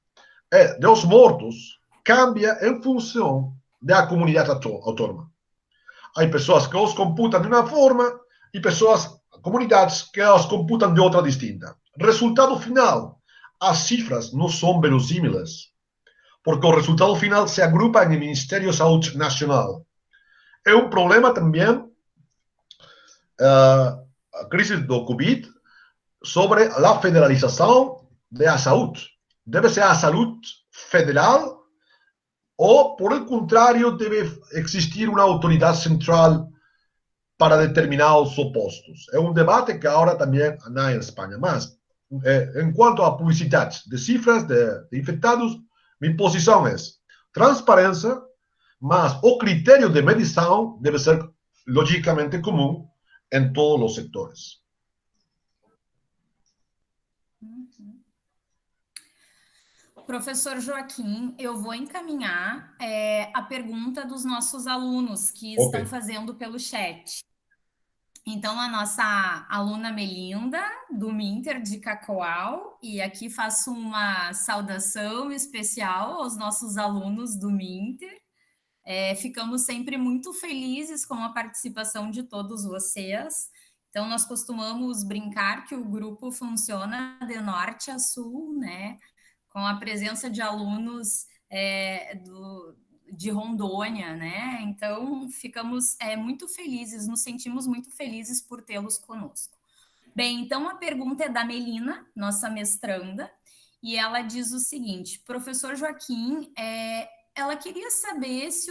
Speaker 1: de los muertos cambian en función de la comunidad autónoma. Hay personas que los computan de una forma y comunidades que los computan de otra distinta. Resultado final, las cifras no son verosímiles, porque el resultado final se agrupa en el Ministerio de Salud Nacional. Es un problema también la crisis del COVID sobre la federalización de la salud. Debe ser la salud federal o, por el contrario, debe existir una autoridad central para determinados opuestos. Es un debate que ahora también hay en España. Más, em quanto à publicidade de cifras de infectados, minha posição é transparência, mas o critério de medição deve ser logicamente comum em todos os setores.
Speaker 2: Professor Joaquim, eu vou encaminhar a pergunta dos nossos alunos que estão fazendo pelo chat. Então, a nossa aluna Melinda, do Minter de Cacoal, e aqui faço uma saudação especial aos nossos alunos do Minter. Ficamos sempre muito felizes com a participação de todos vocês. Então, nós costumamos brincar que o grupo funciona de norte a sul, né? Com a presença de alunos de Rondônia, né? Então, ficamos muito felizes, nos sentimos muito felizes por tê-los conosco. Bem, então a pergunta é da Melina, nossa mestranda, e ela diz o seguinte: professor Joaquim, ela queria saber se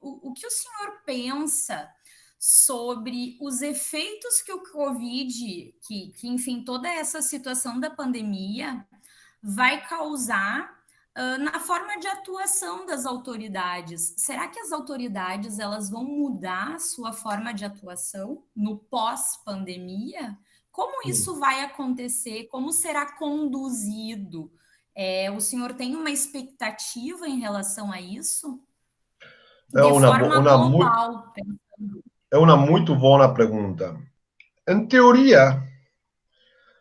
Speaker 2: o que o senhor pensa sobre os efeitos que o Covid, que enfim, toda essa situação da pandemia vai causar na forma de atuação das autoridades. Será que as autoridades elas vão mudar a sua forma de atuação no pós-pandemia? Como isso vai acontecer? Como será conduzido? O senhor tem uma expectativa em relação a isso?
Speaker 1: É uma muito boa pergunta. Em teoria,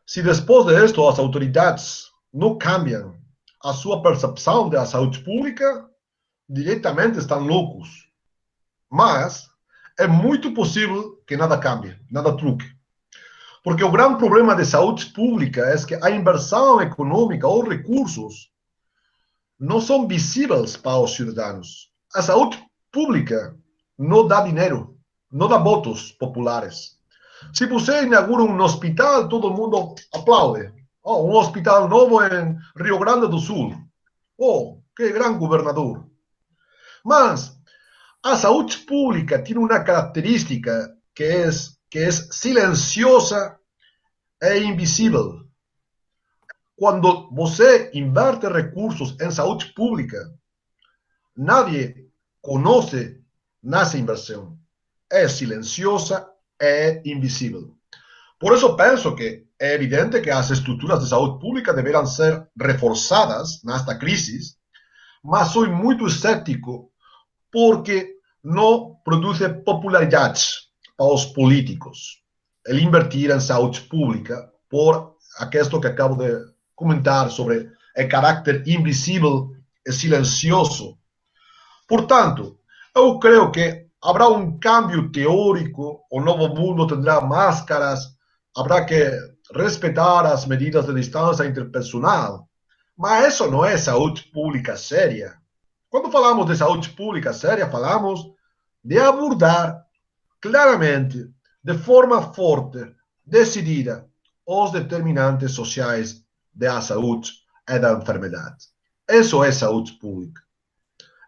Speaker 1: se depois disso as autoridades não cambiam a sua percepção da saúde pública, diretamente estão loucos. Mas é muito possível que nada cambie, nada truque. Porque o grande problema de saúde pública é que a inversão econômica ou recursos não são visíveis para os cidadãos. A saúde pública não dá dinheiro, não dá votos populares. Se você inaugura um hospital, todo mundo aplaude. Um hospital novo em Rio Grande do Sul. Que grande governador. Mas a saúde pública tem uma característica que é silenciosa e invisível. Quando você inverte recursos em saúde pública, nadie conhece nessa inversão. É silenciosa e invisível. Por isso penso que é evidente que as estruturas de saúde pública deverão ser reforçadas nesta crise, mas sou muito escéptico porque não produz popularidade para os políticos el invertir em saúde pública por aquilo que acabo de comentar sobre o carácter invisível e silencioso. Portanto, eu creio que haverá um cambio teórico, o novo mundo terá máscaras, habrá que respeitar as medidas de distância interpersonal, mas isso não é saúde pública séria. Quando falamos de saúde pública séria, falamos de abordar claramente, de forma forte, decidida, os determinantes sociais da saúde e da enfermidade. Isso é saúde pública.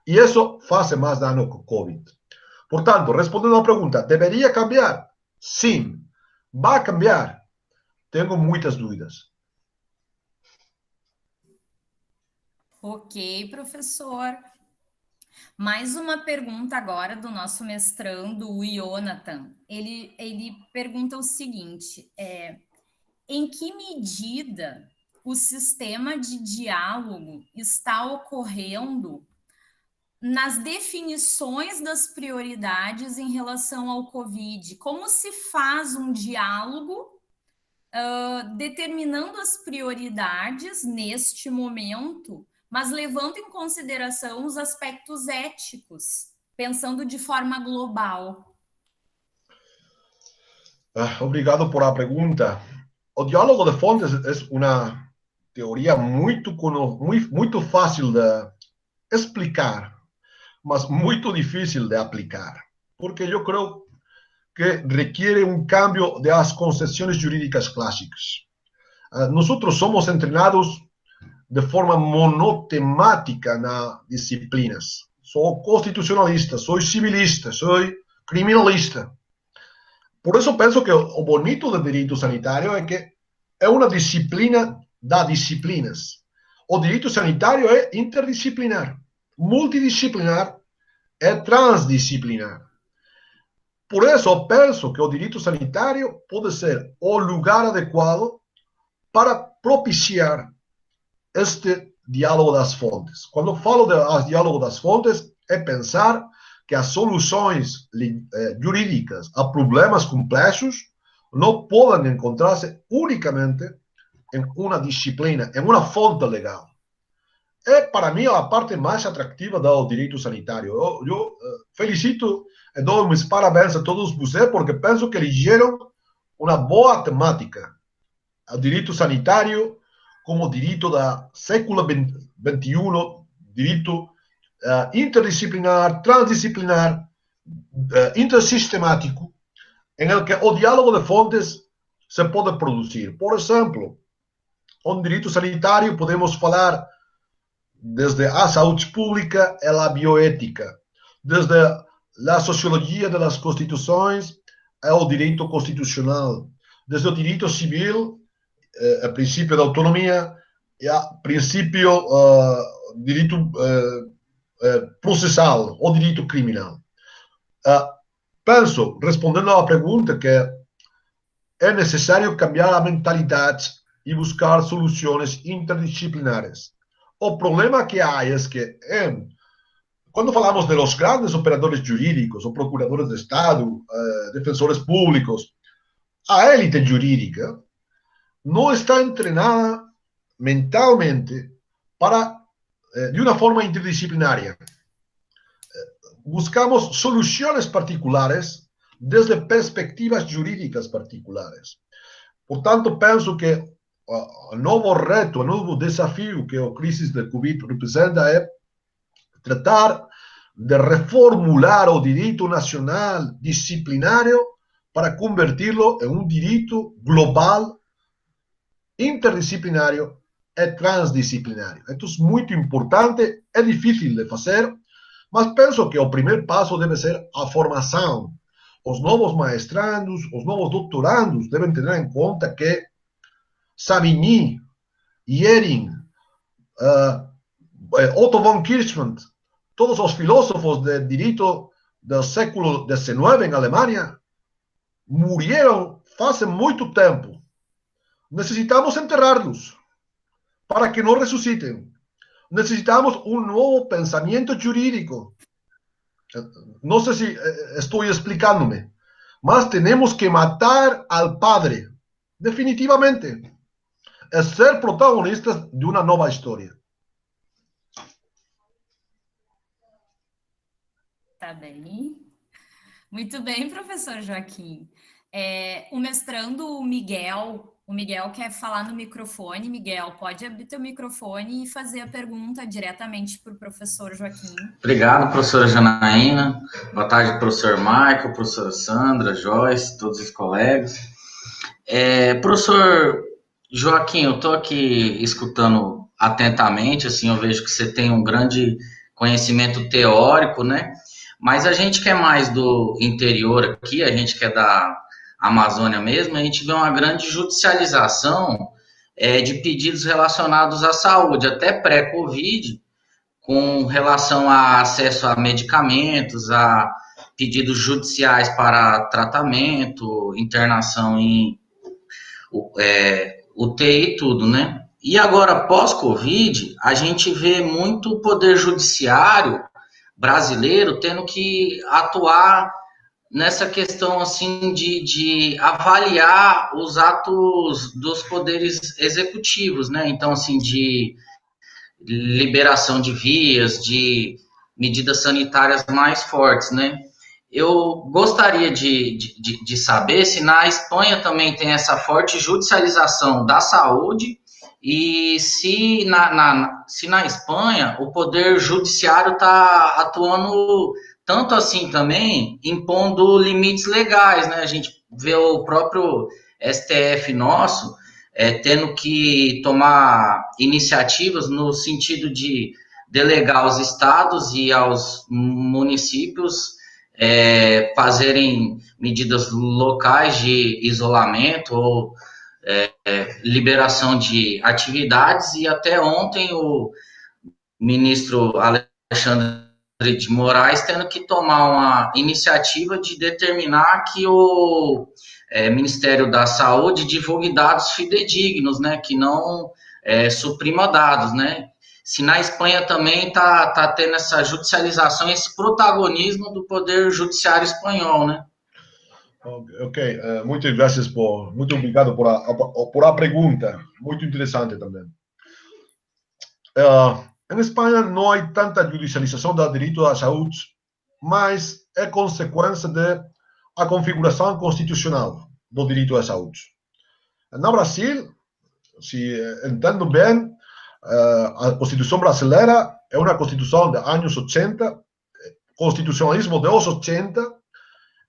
Speaker 1: E isso faz mais dano que o Covid. Portanto, respondendo à pergunta, deveria cambiar? Sim. Vai cambiar? Tenho muitas dúvidas.
Speaker 2: Ok, professor. Mais uma pergunta agora do nosso mestrando, o Jonathan. Ele pergunta o seguinte: em que medida o sistema de diálogo está ocorrendo nas definições das prioridades em relação ao Covid? Como se faz um diálogo determinando as prioridades neste momento, mas levando em consideração os aspectos éticos, pensando de forma global?
Speaker 1: Obrigado por a pergunta. O diálogo de fontes é uma teoria muito fácil de explicar, mas muito difícil de aplicar, porque eu creio que requiere um cambio das concepções jurídicas clássicas. Nós somos treinados de forma monotemática nas disciplinas. Sou constitucionalista, sou civilista, sou criminalista. Por isso penso que o bonito do direito sanitário é que é uma disciplina das disciplinas. O direito sanitário é interdisciplinar, multidisciplinar, é transdisciplinar. Por isso, eu penso que o direito sanitário pode ser o lugar adequado para propiciar este diálogo das fontes. Quando falo de diálogo das fontes, é pensar que as soluções jurídicas a problemas complexos não podem encontrar-se unicamente em uma disciplina, em uma fonte legal. É, para mim, a parte mais atrativa do direito sanitário. Eu felicito e dou meus parabéns a todos vocês, porque penso que elegeram uma boa temática. O direito sanitário como direito do século XXI, direito interdisciplinar, transdisciplinar, intersistemático, em que o diálogo de fontes se pode produzir. Por exemplo, no direito sanitário podemos falar desde a saúde pública e a bioética, desde a sociologia das constituições ao direito constitucional, desde o direito civil, o princípio da autonomia, e o princípio direito processal, o direito criminal. Penso, respondendo à pergunta, que é necessário cambiar a mentalidade e buscar soluções interdisciplinares. O problema que há é que, quando falamos de los grandes operadores jurídicos, ou procuradores de Estado, defensores públicos, a élite jurídica não está treinada mentalmente para, de uma forma interdisciplinária. Buscamos soluções particulares desde perspectivas jurídicas particulares. Portanto, penso que o novo reto, o novo desafio que a crise da Covid representa é tratar de reformular o direito nacional disciplinário para converti-lo em um direito global, interdisciplinário e transdisciplinário. Isso é muito importante, é difícil de fazer, mas penso que o primeiro passo deve ser a formação. Os novos maestrandos, os novos doutorandos devem ter em conta que Savigny, Jhering, Otto von Kirchmann, todos os filósofos de direito do século XIX em Alemanha, morreram faz muito tempo. Necessitamos enterrá-los para que não ressuscitem. Necessitamos um novo pensamento jurídico. Não sei se estou explicando-me, mas temos que matar al padre, definitivamente. É ser protagonistas de uma nova história.
Speaker 2: Tá bem. Muito bem, professor Joaquim. O mestrando Miguel, o Miguel quer falar no microfone. Miguel, pode abrir teu microfone e fazer a pergunta diretamente para o professor Joaquim.
Speaker 5: Obrigado, professora Janaína. Boa tarde, professor Michael, professora Sandra, Joyce, todos os colegas. Professor Joaquim, eu estou aqui escutando atentamente, assim, eu vejo que você tem um grande conhecimento teórico, né? Mas a gente que é mais do interior aqui, a gente que é da Amazônia mesmo, a gente vê uma grande judicialização de pedidos relacionados à saúde, até pré-Covid, com relação a acesso a medicamentos, a pedidos judiciais para tratamento, internação em UTI e tudo, né? E agora, pós-Covid, a gente vê muito poder judiciário brasileiro tendo que atuar nessa questão assim de avaliar os atos dos poderes executivos, né? Então, assim, de liberação de vias, de medidas sanitárias mais fortes, né? Eu gostaria de saber se na Espanha também tem essa forte judicialização da saúde e se na Espanha o poder judiciário está atuando tanto assim também, impondo limites legais, né? A gente vê o próprio STF nosso tendo que tomar iniciativas no sentido de delegar aos estados e aos municípios fazerem medidas locais de isolamento ou liberação de atividades, e até ontem o ministro Alexandre de Moraes tendo que tomar uma iniciativa de determinar que o Ministério da Saúde divulgue dados fidedignos, né, que não suprima dados, né. Se na Espanha também está tendo essa judicialização, esse protagonismo do poder judiciário espanhol, né?
Speaker 1: Ok, muito obrigado por a pergunta, muito interessante também. Em Espanha não há tanta judicialização do direito à saúde, mas é consequência da configuração constitucional do direito à saúde. No Brasil, se entendo bem, a Constituição brasileira é uma Constituição dos anos 80, constitucionalismo dos 80,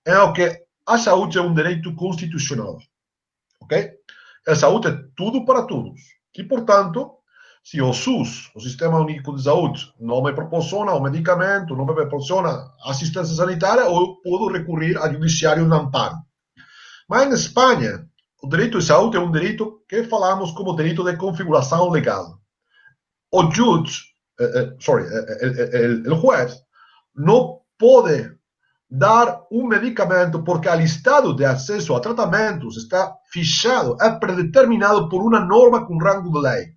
Speaker 1: em o que a saúde é um direito constitucional. Ok? A saúde é tudo para todos. E, portanto, se o SUS, o Sistema Único de Saúde, não me proporciona o medicamento, não me proporciona assistência sanitária, eu posso recorrer ao judiciário de amparo. Mas em Espanha, o direito de saúde é um direito que falamos como direito de configuração legal. O juiz, o juez, não pode dar um medicamento porque o listado de acesso a tratamentos está fichado, é predeterminado por uma norma com rango de lei.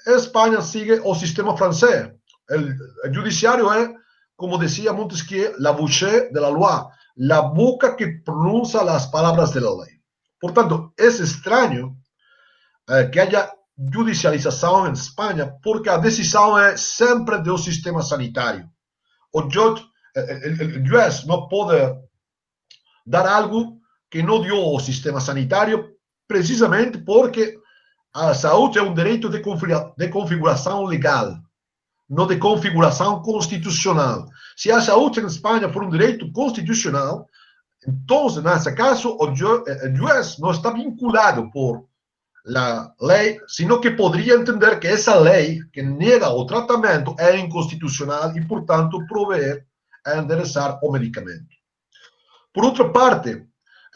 Speaker 1: Espanha sigue o sistema francês. O judiciário é, como dizia Montesquieu, la bouche de la loi, la boca que pronuncia as palavras da lei. Portanto, é estranho que haya judicialização em Espanha, porque a decisão é sempre do sistema sanitário. O juez não pode dar algo que não deu ao sistema sanitário, precisamente porque a saúde é um direito de configuração legal, não de configuração constitucional. Se a saúde em Espanha for um direito constitucional, então, nesse caso, o juez não está vinculado por la lei, sino que poderia entender que essa lei que nega o tratamento é inconstitucional e, portanto, prover a endereçar o medicamento. Por outra parte,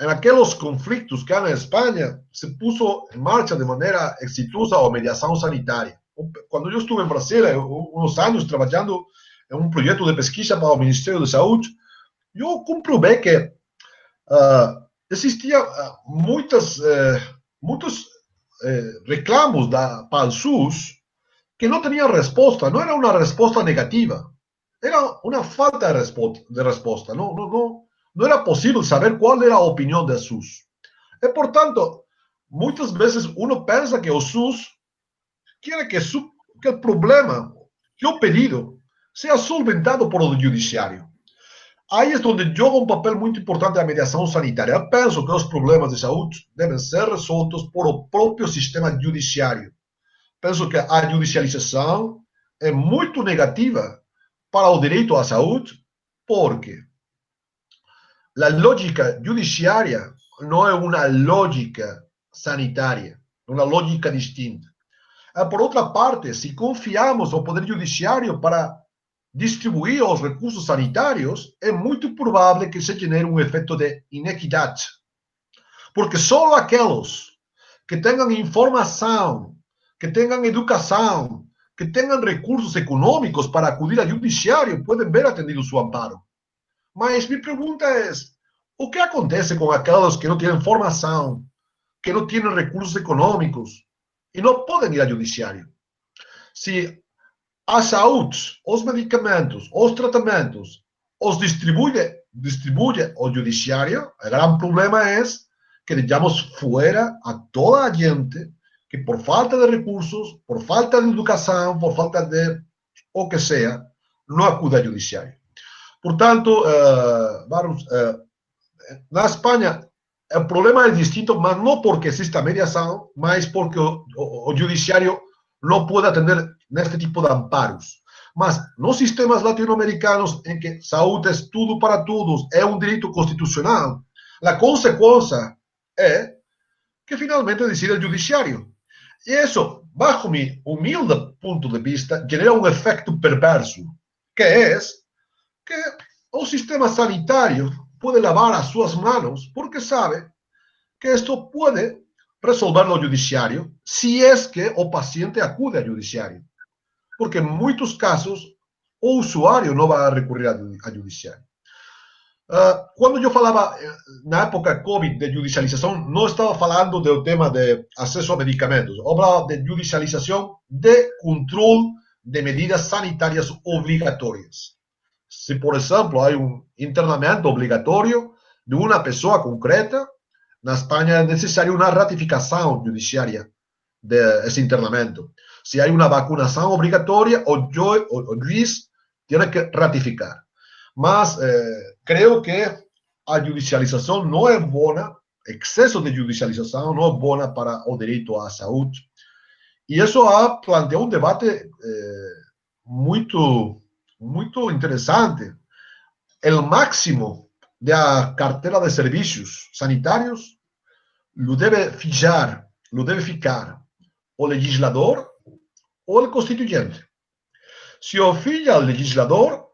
Speaker 1: em aqueles conflitos que há na Espanha, se puso em marcha de maneira exitosa a mediação sanitária. Quando eu estive em Brasília, uns anos trabalhando em um projeto de pesquisa para o Ministério da Saúde, eu comprovei que existia muitos reclamos para o SUS que não tinham resposta. Não era uma resposta negativa, era uma falta de resposta. Não era possível saber qual era a opinião do SUS. E, portanto, muitas vezes uno pensa que o SUS quer que o problema, que o pedido, seja solventado por o judiciário. Aí é onde joga um papel muito importante a mediação sanitária. Eu penso que os problemas de saúde devem ser resoltos por o próprio sistema judiciário. Penso que a judicialização é muito negativa para o direito à saúde, porque a lógica judiciária não é uma lógica sanitária, é uma lógica distinta. Por outra parte, se confiamos no Poder Judiciário para distribuir os recursos sanitários, é muito provável que se genere um efeito de inequidade. Porque só aqueles que tenham informação, que tenham educação, que tenham recursos econômicos para acudir ao judiciário, podem ver atendido o seu amparo. Mas minha pergunta é, o que acontece com aqueles que não têm formação, que não têm recursos econômicos e não podem ir ao judiciário? Se a saúde, os medicamentos, os tratamentos, os distribui o judiciário, o grande problema é que deixamos fora a toda a gente que por falta de recursos, por falta de educação, por falta de o que seja, não acude ao judiciário. Portanto, na Espanha, o problema é distinto, mas não porque exista mediação, mas porque o judiciário não pode atender neste tipo de amparos. Mas nos sistemas latino-americanos, em que saúde é tudo para todos, é um direito constitucional, a consequência é que finalmente decide o judiciário. E isso, bajo mi humilde ponto de vista, genera um efeito perverso, que é que o sistema sanitário pode lavar as suas mãos porque sabe que isto pode resolverlo al judiciario si es que o paciente acude al judiciario. Porque en muchos casos o usuario no va a recurrir al judiciario. Quando eu falava na época COVID de judicialização, não estava falando do tema de acesso a medicamentos, eu falava de judicialização de controle de medidas sanitárias obrigatórias. Se, por exemplo, há internamento obrigatório de uma pessoa concreta, na Espanha é necessário uma ratificação judiciária desse internamento. Se há uma vacunação obrigatória, o juiz tem que ratificar. Mas creo que a judicialização não é boa, excesso de judicialização não é boa para o direito à saúde. E isso planteia debate muito interessante. O máximo da carteira de serviços sanitários lo deve ficar o legislador ou o constituyente. Se o fija o legislador,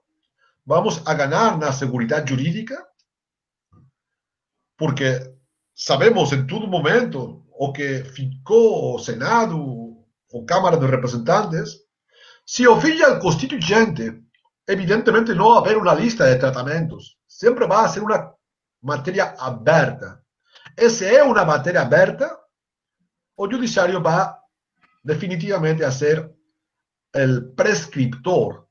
Speaker 1: vamos a ganar na seguridade jurídica, porque sabemos em todo momento o que ficou o Senado, ou Câmara dos Representantes. Se o fija o constituinte, evidentemente não vai haver uma lista de tratamentos, sempre vai ser uma matéria aberta. E se é uma matéria aberta, o judiciário vai definitivamente a ser o prescriptor,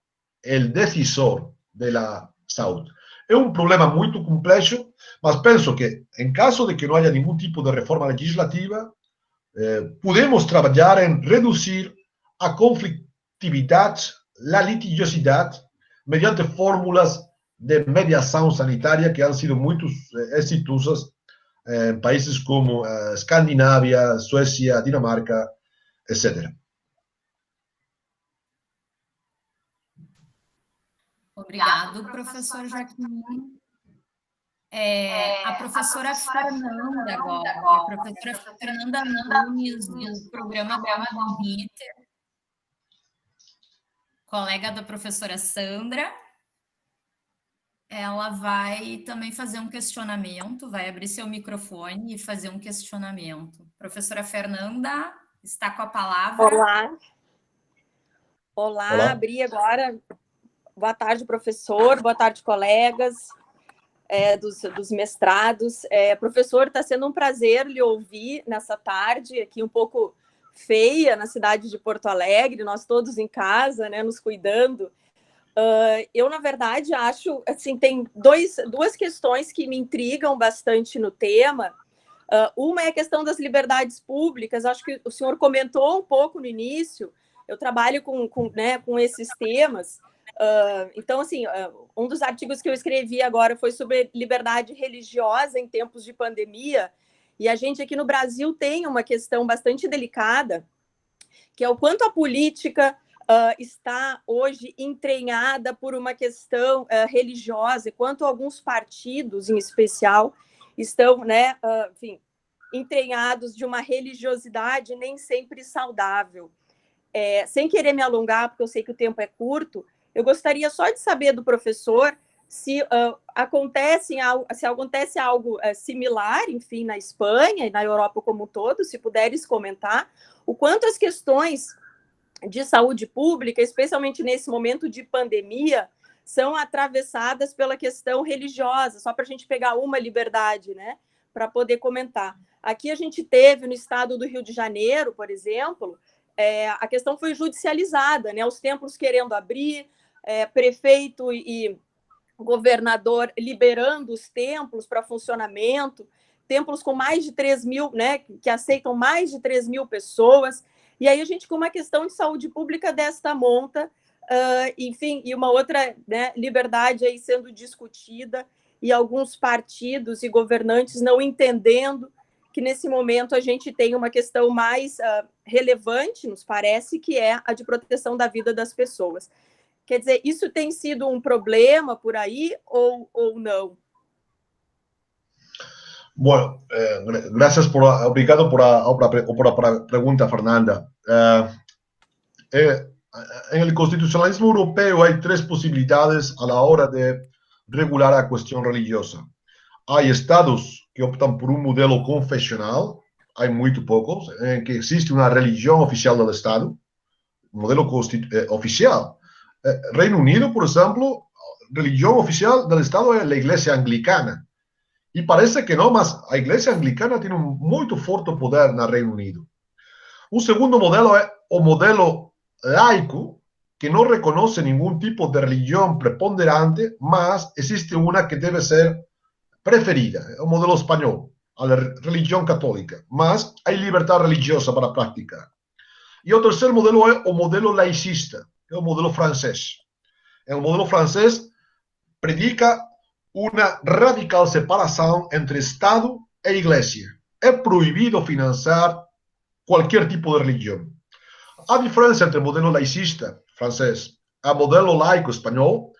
Speaker 1: o decisor da saúde. É um problema muito complexo, mas penso que, em caso de que não haja nenhum tipo de reforma legislativa, podemos trabalhar em reduzir a conflitividade, a litigiosidade, mediante fórmulas de mediação sanitária que han sido muito exitosas em países como Escandinávia, Suécia, Dinamarca, etc.
Speaker 2: Obrigado, professor Joaquim. A professora Fernanda agora, a professora Fernanda Nunes, do programa Belma Ritter, colega da professora Sandra. Ela vai também fazer um questionamento, vai abrir seu microfone e fazer um questionamento. Professora Fernanda, está com a palavra.
Speaker 6: Olá, abri agora. Boa tarde, professor. Boa tarde, colegas dos mestrados. Professor, está sendo um prazer lhe ouvir nessa tarde, aqui um pouco feia, na cidade de Porto Alegre, nós todos em casa, né, nos cuidando. Eu, na verdade, acho, assim, tem duas questões que me intrigam bastante no tema. Uma é a questão das liberdades públicas, acho que o senhor comentou um pouco no início, eu trabalho com esses temas. Então, assim, um dos artigos que eu escrevi agora foi sobre liberdade religiosa em tempos de pandemia, e a gente aqui no Brasil tem uma questão bastante delicada, que é o quanto a política está hoje entranhada por uma questão religiosa, e quanto alguns partidos, em especial, estão, né, enfim, entranhados de uma religiosidade nem sempre saudável. Sem querer me alongar, porque eu sei que o tempo é curto, eu gostaria só de saber do professor se acontece algo similar, enfim, na Espanha e na Europa como um todo, se puderes comentar, o quanto as questões de saúde pública, especialmente nesse momento de pandemia, são atravessadas pela questão religiosa, só para a gente pegar uma liberdade, né, para poder comentar. Aqui a gente teve, no estado do Rio de Janeiro, por exemplo, a questão foi judicializada, né, os templos querendo abrir, prefeito e governador liberando os templos para funcionamento, templos com mais de 3 mil, né, que aceitam mais de 3 mil pessoas, e aí a gente com uma questão de saúde pública desta monta, enfim, e uma outra, né, liberdade aí sendo discutida, e alguns partidos e governantes não entendendo que nesse momento a gente tem uma questão mais relevante, nos parece, que é a de proteção da vida das pessoas. Quer dizer, isso tem sido um problema por aí ou não?
Speaker 1: Bueno, gracias obrigado por a pergunta, Fernanda. En el constitucionalismo europeo hay tres posibilidades a la hora de regular la cuestión religiosa. Hay estados que optan por un modelo confesional, hay muy pocos, en que existe una religión oficial del Estado, un modelo oficial. Reino Unido, por ejemplo, religión oficial del Estado es la Iglesia Anglicana. Y parece que no, mas a Iglesia Anglicana tiene un muy fuerte poder en el Reino Unido. Un segundo modelo es o modelo laico, que no reconoce ningún tipo de religión preponderante, mas existe una que debe ser preferida, el modelo español, a la religión católica, más hay libertad religiosa para practicar. Y el tercer modelo es el modelo laicista, el modelo francés. El modelo francés predica una radical separación entre Estado e Iglesia. Es prohibido financiar cualquier tipo de religión. A diferencia entre el modelo laicista francés y el modelo laico español,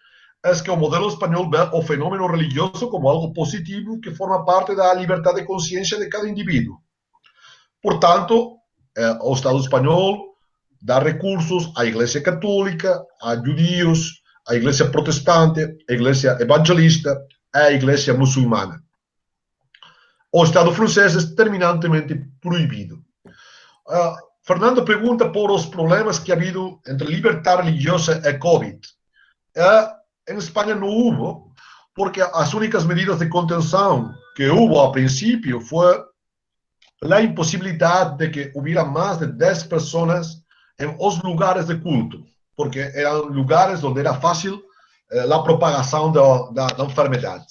Speaker 1: es que el modelo español ve el fenómeno religioso como algo positivo que forma parte de la libertad de conciencia de cada individuo. Por tanto, el Estado español da recursos a Iglesia Católica, a judíos, a Iglesia Protestante, a Iglesia Evangelista, a Iglesia Musulmana. El Estado francés es terminantemente prohibido. Fernando pregunta por los problemas que ha habido entre libertad religiosa y COVID. En España no hubo, porque las únicas medidas de contención que hubo al principio fue la imposibilidad de que hubiera más de 10 personas en los lugares de culto, porque eran lugares donde era fácil la propagación de la enfermedad.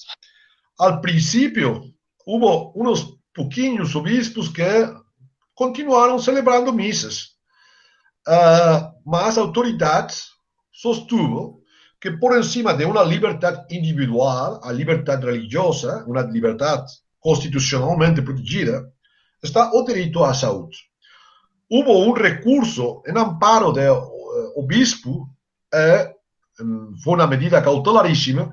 Speaker 1: Al principio hubo unos pequeños obispos que continuaron celebrando misas, mas la autoridad sostuvo que por encima de una libertad individual, a libertad religiosa, una libertad constitucionalmente protegida, está el derecho a la salud. Hubo un recurso en amparo del obispo, fue una medida cautelarísima,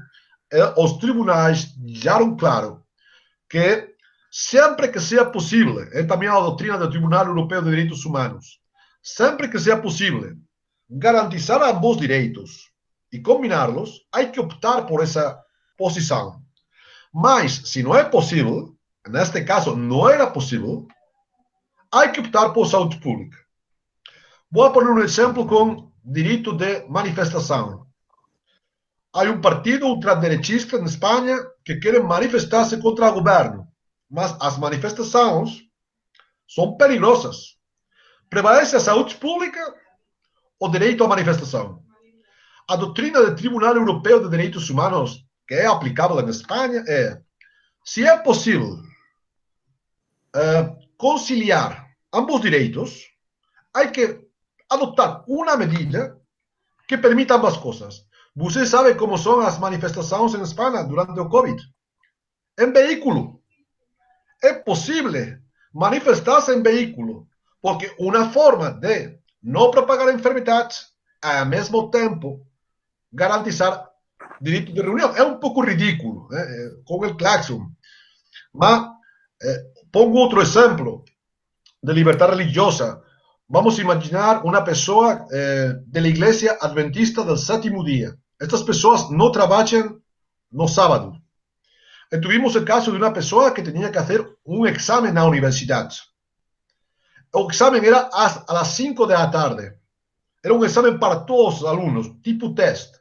Speaker 1: los tribunales dejaron claro que siempre que sea posible, también la doctrina del Tribunal Europeo de Derechos Humanos, siempre que sea posible garantizar ambos derechos y combinarlos, hay que optar por esa posición. Mas, si no es posible, en este caso no era posible, hay que optar por salud pública. Voy a poner un ejemplo con derecho de manifestación. Hay un partido ultraderechista en España que quiere manifestarse contra el gobierno, mas las manifestaciones son peligrosas. ¿Prevalece la salud pública o derecho a manifestación? A doctrina del Tribunal Europeo de Derechos Humanos, que es aplicable en España, es: si es posible conciliar ambos derechos, hay que adoptar una medida que permita ambas cosas. Usted sabe cómo son las manifestaciones en España durante el COVID. En vehículo. Es posible manifestarse en vehículo, porque una forma de no propagar enfermedad al mismo tiempo garantizar derecho de reunión. Es un poco ridículo, con el claxon. Ma, pongo otro ejemplo de libertad religiosa. Vamos a imaginar una persona de la iglesia adventista del séptimo día. Estas personas no trabajan los sábados. Tuvimos el caso de una persona que tenía que hacer un examen en la universidad. El examen era a las 5 de la tarde. Era un examen para todos los alumnos, tipo test.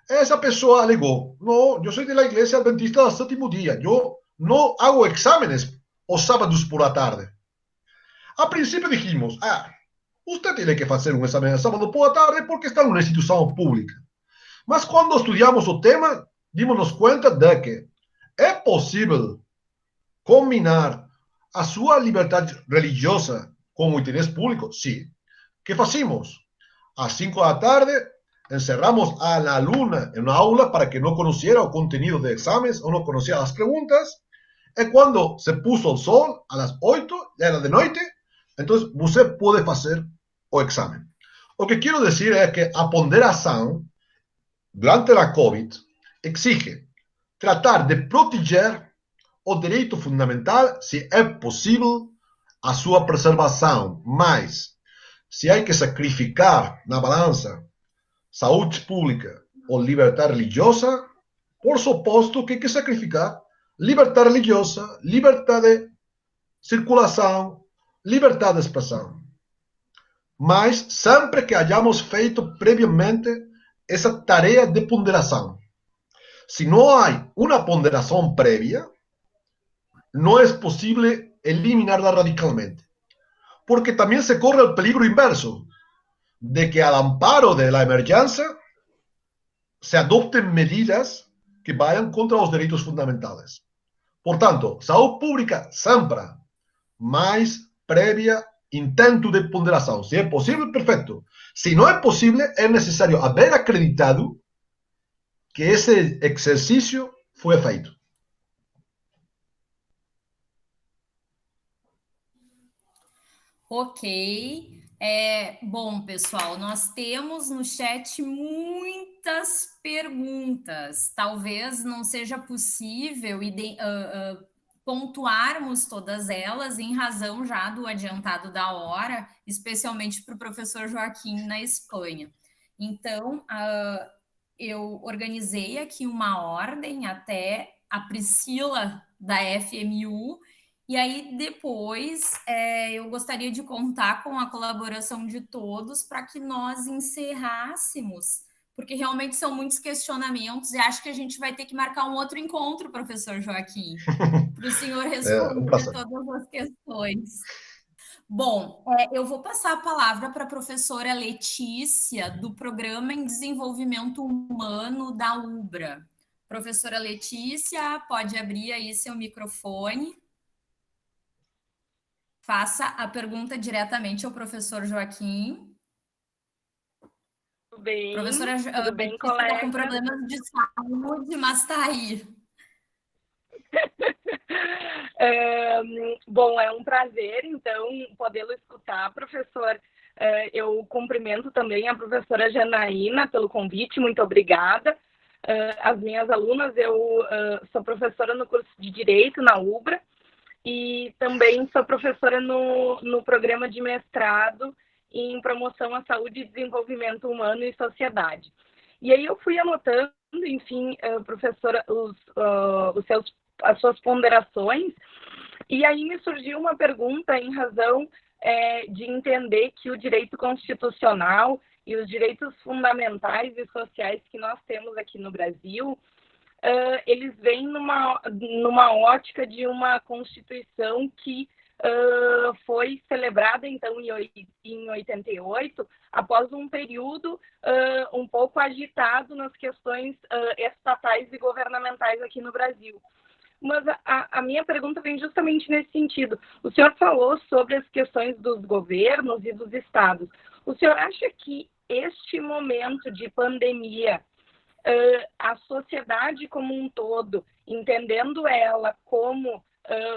Speaker 1: Esa persona alegó: no, yo soy de la iglesia adventista del séptimo día. Yo no hago exámenes los sábados por la tarde. Al principio dijimos: usted tiene que hacer un examen el sábado por la tarde porque está en una institución pública. Mas cuando estudiamos el tema, dimos cuenta de que es posible combinar a su libertad religiosa con el interés público. Sí. ¿Qué hacemos? A las 5 de la tarde encerramos a la alumna en una aula para que no conociera el contenido de exámenes o no conociera las preguntas. Y cuando se puso el sol, a las 8, ya era de noche, entonces usted puede hacer el examen. Lo que quiero decir es que a ponderación durante la COVID exige tratar de proteger el derecho fundamental si es posible a su preservación, mas si hay que sacrificar na balanza salud pública o libertad religiosa, por supuesto que hay que sacrificar libertad religiosa, libertad de circulação, liberdade de expressão. Mas sempre que hayamos feito previamente essa tarefa de ponderação. Se não há uma ponderação prévia, não é possível eliminarla radicalmente. Porque também se corre o peligro inverso, de que al amparo de la emergencia se adopten medidas que vayan contra los derechos fundamentales. Por tanto, salud pública sempre, mas previa intento de ponderação. Se é possível, perfeito. Se não é possível, é necessário haver acreditado que esse exercício foi feito.
Speaker 2: Ok. Bom, pessoal, nós temos no chat muitas perguntas. Talvez não seja possível pontuarmos todas elas em razão já do adiantado da hora, especialmente para o professor Joaquim na Espanha. Então, eu organizei aqui uma ordem até a Priscila da FMU. E aí, depois, eu gostaria de contar com a colaboração de todos para que nós encerrássemos, porque realmente são muitos questionamentos e acho que a gente vai ter que marcar um outro encontro, professor Joaquim, para o senhor responder todas as questões. Bom, eu vou passar a palavra para a professora Letícia, do Programa em Desenvolvimento Humano da UBRA. Professora Letícia, pode abrir aí seu microfone. Faça a pergunta diretamente ao professor Joaquim.
Speaker 7: Tudo bem.
Speaker 2: Professora,
Speaker 7: tudo bem, colega?
Speaker 2: Está com problemas de saúde, mas está aí.
Speaker 7: Bom, é um prazer, então, podê-lo escutar, professor. Eu cumprimento também a professora Janaína pelo convite, muito obrigada. As minhas alunas, eu sou professora no curso de Direito na UBRA, e também sou professora no programa de mestrado em promoção à saúde e desenvolvimento humano e sociedade. E aí eu fui anotando, enfim, professora, as suas ponderações, e aí me surgiu uma pergunta em razão de entender que o direito constitucional e os direitos fundamentais e sociais que nós temos aqui no Brasil, eles vêm numa ótica de uma Constituição que foi celebrada, então, em 88, após um período um pouco agitado nas questões estatais e governamentais aqui no Brasil. Mas a minha pergunta vem justamente nesse sentido. O senhor falou sobre as questões dos governos e dos estados. O senhor acha que este momento de pandemia, a sociedade como um todo, entendendo ela como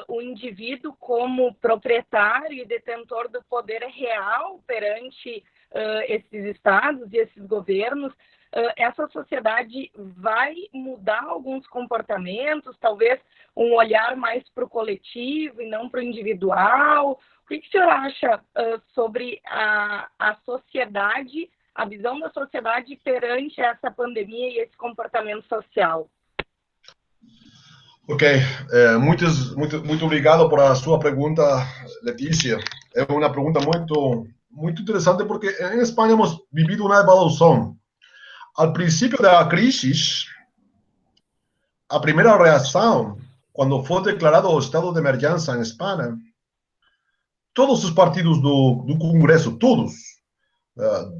Speaker 7: o indivíduo como proprietário e detentor do poder real perante esses estados e esses governos, essa sociedade vai mudar alguns comportamentos, talvez um olhar mais para o coletivo e não para o individual? O que o senhor acha sobre a sociedade, a visão da sociedade perante essa pandemia e esse comportamento social?
Speaker 1: Ok, muito obrigado por a sua pergunta, Letícia. É uma pergunta muito interessante porque em Espanha hemos vivido uma evolução. Al princípio da crise, a primeira reação, quando foi declarado o estado de emergência em Espanha, todos os partidos do Congresso, todos,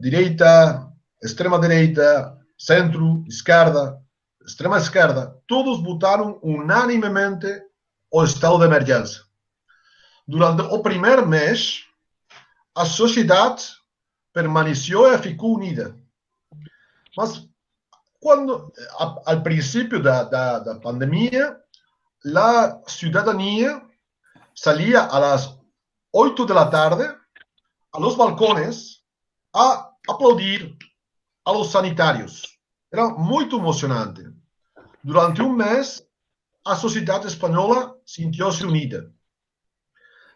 Speaker 1: direita, extrema-direita, centro, esquerda, extrema-esquerda, todos votaram unanimemente o estado de emergência. Durante o primeiro mês, a sociedade permaneceu e ficou unida. Mas, al princípio da pandemia, a cidadania saía às 8 da tarde a los balcones a aplaudir a los sanitários. Era muito emocionante. Durante um mês, a sociedade espanhola sentiu-se unida.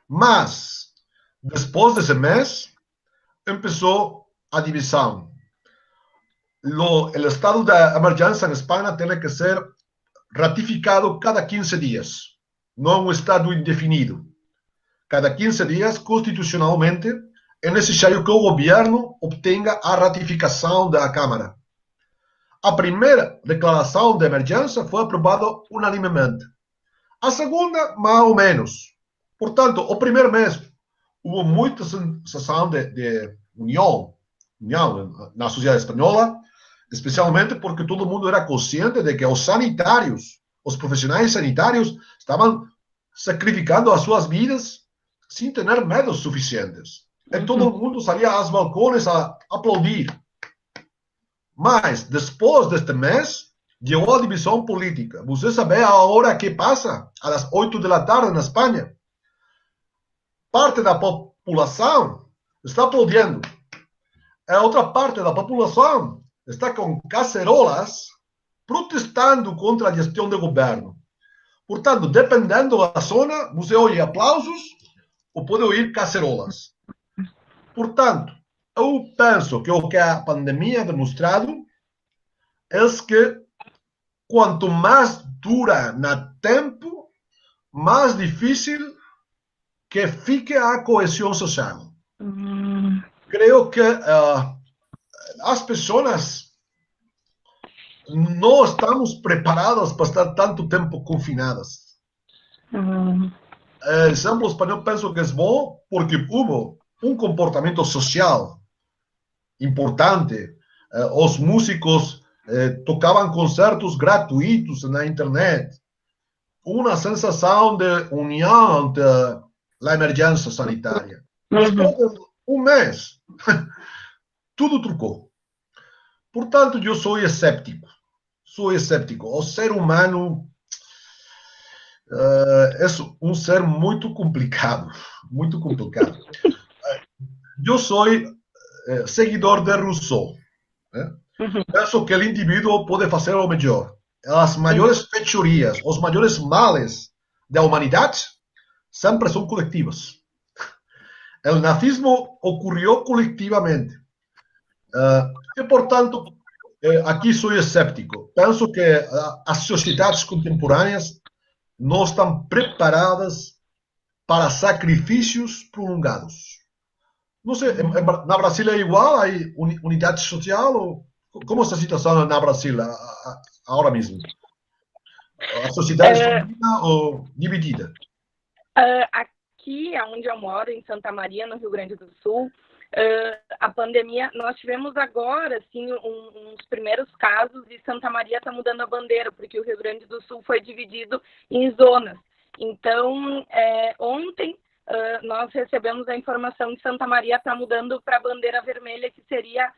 Speaker 1: Mas, depois desse mês, começou a divisão. O estado de emergência em Espanha tem que ser ratificado cada 15 dias, não um estado indefinido. Cada 15 dias, constitucionalmente, é necessário que o governo obtenha a ratificação da Câmara. A primeira declaração de emergência foi aprovada unanimemente. A segunda, mais ou menos. Portanto, o primeiro mês houve muita sensação de união na sociedade espanhola, especialmente porque todo mundo era consciente de que os sanitários, os profissionais sanitários, estavam sacrificando as suas vidas sem ter métodos suficientes. E todo mundo saía aos balcões a aplaudir. Mas, depois deste mês, chegou a divisão política. Você sabe a hora que passa? Às 8 da tarde na Espanha. Parte da população está aplaudindo. A outra parte da população está com cacerolas protestando contra a gestão do governo. Portanto, dependendo da zona, você ouve aplausos ou pode ouvir cacerolas. Portanto, eu penso que o que a pandemia ha demonstrado é que quanto mais dura no tempo, mais difícil que fique a coesão social. Creio que as pessoas não estamos preparadas para estar tanto tempo confinadas. Exemplo espanhol, penso que é bom porque houve um comportamento social importante. Os músicos tocavam concertos gratuitos na internet. Uma sensação de união ante a emergência sanitária. Depois de um mês, tudo trocou. Portanto, eu sou escéptico. O ser humano é um ser muito complicado. Muito complicado. Eu sou seguidor de Rousseau. Penso que o indivíduo pode fazer o melhor. As maiores fechorias, os maiores males da humanidade sempre são coletivas. O nazismo ocorreu coletivamente. E, portanto, aqui sou escéptico. Penso que as sociedades contemporâneas não estão preparadas para sacrifícios prolongados. Não sei, na Brasil é igual? Há unidade social? Como é a situação na Brasil agora mesmo? A sociedade está unida ou dividida?
Speaker 7: Aqui, onde eu moro, em Santa Maria, no Rio Grande do Sul, a pandemia, nós tivemos agora, assim, uns primeiros casos e Santa Maria está mudando a bandeira, porque o Rio Grande do Sul foi dividido em zonas. Então, ontem, nós recebemos a informação que Santa Maria está mudando para a bandeira vermelha, que seria,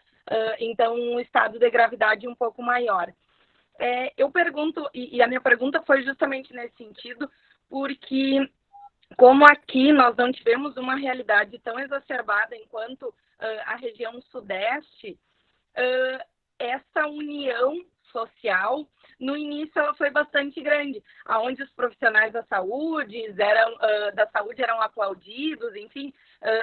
Speaker 7: então, um estado de gravidade um pouco maior. Eu pergunto, e a minha pergunta foi justamente nesse sentido, porque como aqui nós não tivemos uma realidade tão exacerbada enquanto a região sudeste, essa união social, no início ela foi bastante grande, onde os profissionais da saúde eram aplaudidos, enfim,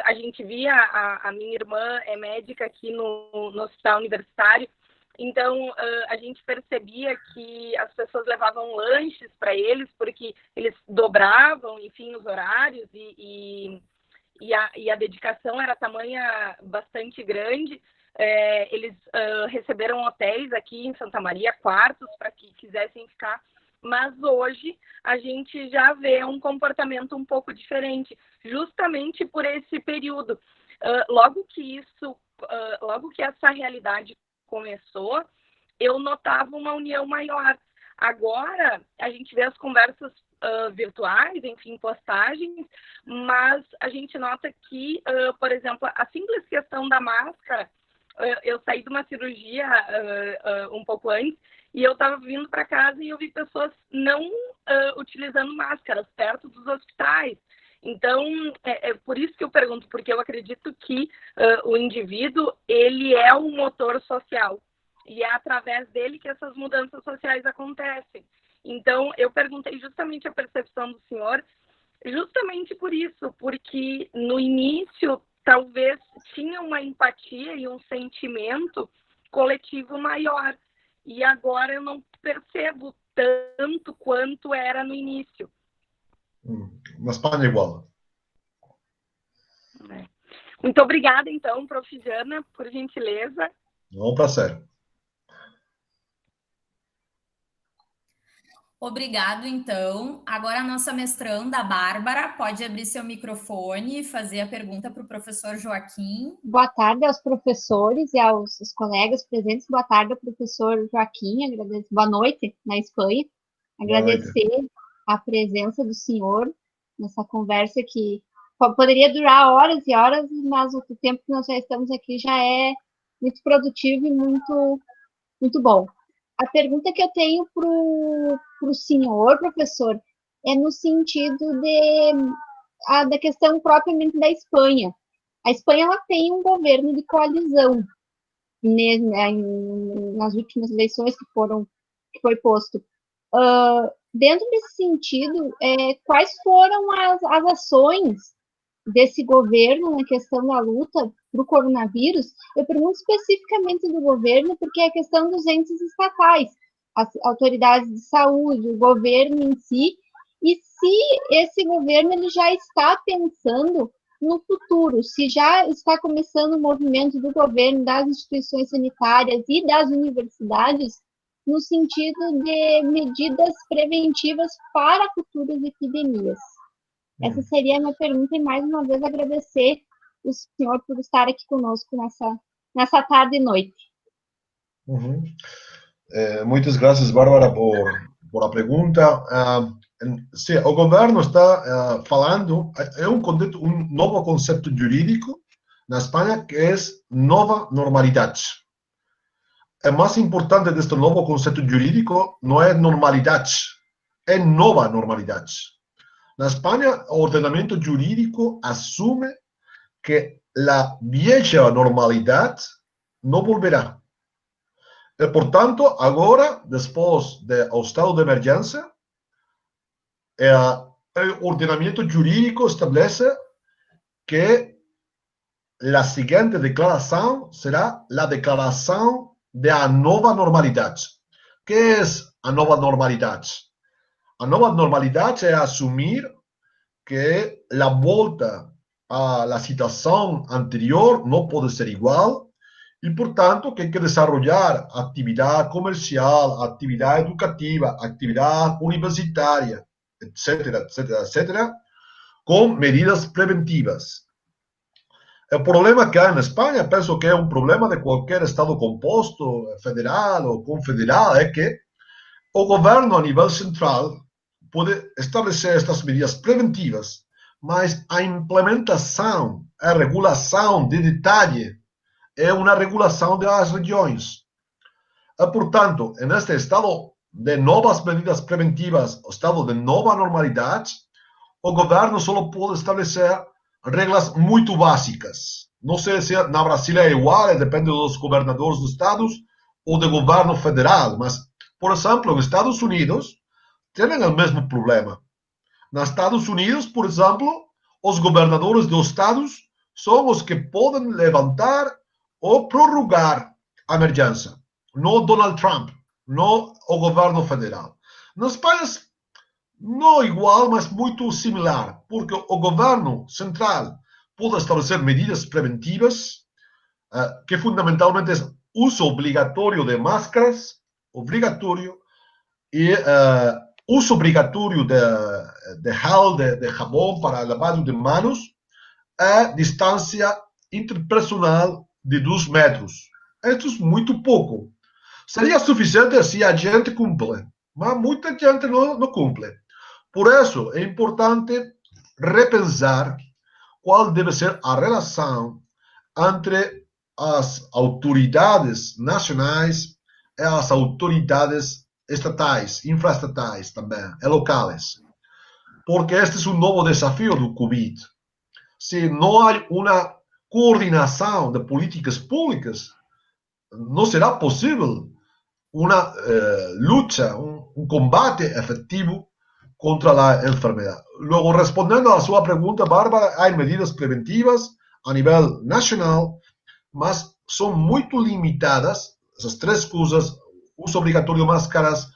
Speaker 7: a gente via, a minha irmã é médica aqui no hospital universitário, então a gente percebia que as pessoas levavam lanches para eles, porque eles dobravam, enfim, os horários e a dedicação era tamanha bastante grande. Eles receberam hotéis aqui em Santa Maria, quartos para que quisessem ficar, mas hoje a gente já vê um comportamento um pouco diferente, justamente por esse período. Logo que essa realidade começou, eu notava uma união maior. Agora, a gente vê as conversas virtuais, enfim, postagens, mas a gente nota que, por exemplo, a simples questão da máscara, eu saí de uma cirurgia um pouco antes e eu estava vindo para casa e eu vi pessoas não utilizando máscaras perto dos hospitais. Então, é por isso que eu pergunto, porque eu acredito que o indivíduo, ele é um motor social e é através dele que essas mudanças sociais acontecem. Então, eu perguntei justamente a percepção do senhor, justamente por isso, porque no início talvez tinha uma empatia e um sentimento coletivo maior. E agora eu não percebo tanto quanto era no início.
Speaker 1: Na Espanha é igual.
Speaker 7: Muito obrigada, então, Prof. Jana, por gentileza.
Speaker 1: É um prazer.
Speaker 2: Obrigado, então. Agora a nossa mestranda, a Bárbara, pode abrir seu microfone e fazer a pergunta para o professor Joaquim.
Speaker 8: Boa tarde aos professores e aos colegas presentes. Boa tarde ao professor Joaquim. Agradeço. Boa noite, na Espanha. Agradecer a presença do senhor nessa conversa que poderia durar horas e horas, mas o tempo que nós já estamos aqui já é muito produtivo e muito bom. A pergunta que eu tenho para o senhor, professor, é no sentido da questão propriamente da Espanha. A Espanha ela tem um governo de coalizão nas últimas eleições que foi posto. Dentro desse sentido, quais foram as ações desse governo na questão da luta para o coronavírus? Eu pergunto especificamente do governo, porque é a questão dos entes estatais, as autoridades de saúde, o governo em si, e se esse governo ele já está pensando no futuro, se já está começando o movimento do governo, das instituições sanitárias e das universidades, no sentido de medidas preventivas para futuras epidemias. Essa seria a minha pergunta, e mais uma vez agradecer o senhor por estar aqui conosco nessa tarde e noite.
Speaker 1: Muitas graças, Bárbara, por a pergunta. Sim, o governo está falando, é um novo conceito jurídico na Espanha que é nova normalidade. O mais importante deste novo conceito jurídico não é normalidade, é nova normalidade. Na Espanha, o ordenamento jurídico assume que a vieja normalidade não volverá. E, portanto, agora, depois do estado de emergência, o ordenamento jurídico estabelece que a seguinte declaração será a declaração da nova normalidade. O que é a nova normalidade? A nova normalidade é assumir que a volta à situação anterior não pode ser igual e, portanto, que hay que desarrollar atividade comercial, atividade educativa, atividade universitária, etc., etc., etc., com medidas preventivas. O problema que há na Espanha, penso que é um problema de qualquer Estado composto, federal ou confederal, é que o governo a nível central pode estabelecer estas medidas preventivas, mas a implementação, a regulação de detalhe é uma regulação das regiões. Portanto, neste estado de novas medidas preventivas, o estado de nova normalidade, o governo só pode estabelecer regras muito básicas. Não sei se na Brasília é igual, depende dos governadores dos estados ou do governo federal, mas, por exemplo, nos Estados Unidos, têm o mesmo problema. Nos Estados Unidos, por exemplo, os governadores dos estados são os que podem levantar ou prorrogar a emergência. Não Donald Trump, não o governo federal. Nos países, não igual, mas muito similar, porque o governo central pode estabelecer medidas preventivas, que fundamentalmente é uso obrigatório de máscaras, obrigatório, e uso obrigatório de gel, de jabón para lavado de manos, a distância interpersonal de 2 metros. Isso é muito pouco. Seria suficiente se a gente cumpre, mas muita gente não cumpre. Por isso, é importante repensar qual deve ser a relação entre as autoridades nacionais e as autoridades estatais, infraestatais também, e locais. Porque este é um novo desafio do Covid. Se não há uma coordenação de políticas públicas, não será possível uma luta, um combate efetivo contra a enfermidade. Logo, respondendo à sua pergunta, Bárbara, há medidas preventivas a nível nacional, mas são muito limitadas, essas 3 coisas, uso obrigatório de máscaras,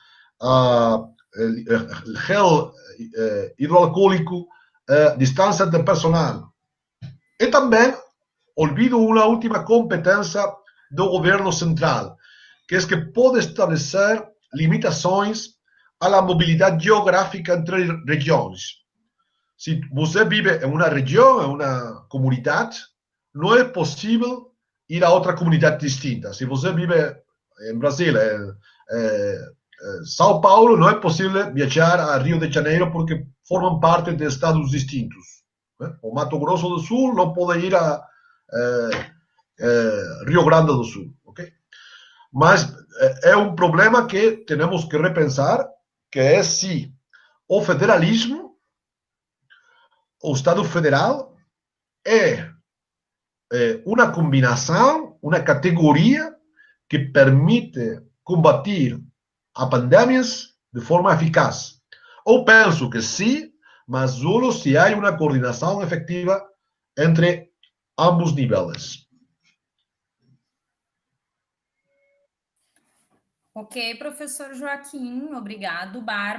Speaker 1: gel hidroalcoólico, distância de personal. E também olvido una última competencia del gobierno central, que es que puede establecer limitaciones a la movilidad geográfica entre regiones. Si usted vive en una región, en una comunidad, no es posible ir a otra comunidad distinta. Si usted vive en Brasil, Sao Paulo, no es posible viajar a Río de Janeiro porque forman parte de estados distintos. O Mato Grosso do Sul no puede ir a Rio Grande do Sul. ¿Okay? Mas é um problema que temos que repensar, que é se o federalismo, o Estado federal, é uma combinação, uma categoria que permite combater a pandemias de forma eficaz. Ou penso que sim, mas só se há uma coordenação efetiva entre ambos níveis.
Speaker 2: Ok, professor Joaquim, obrigado. Bárbara.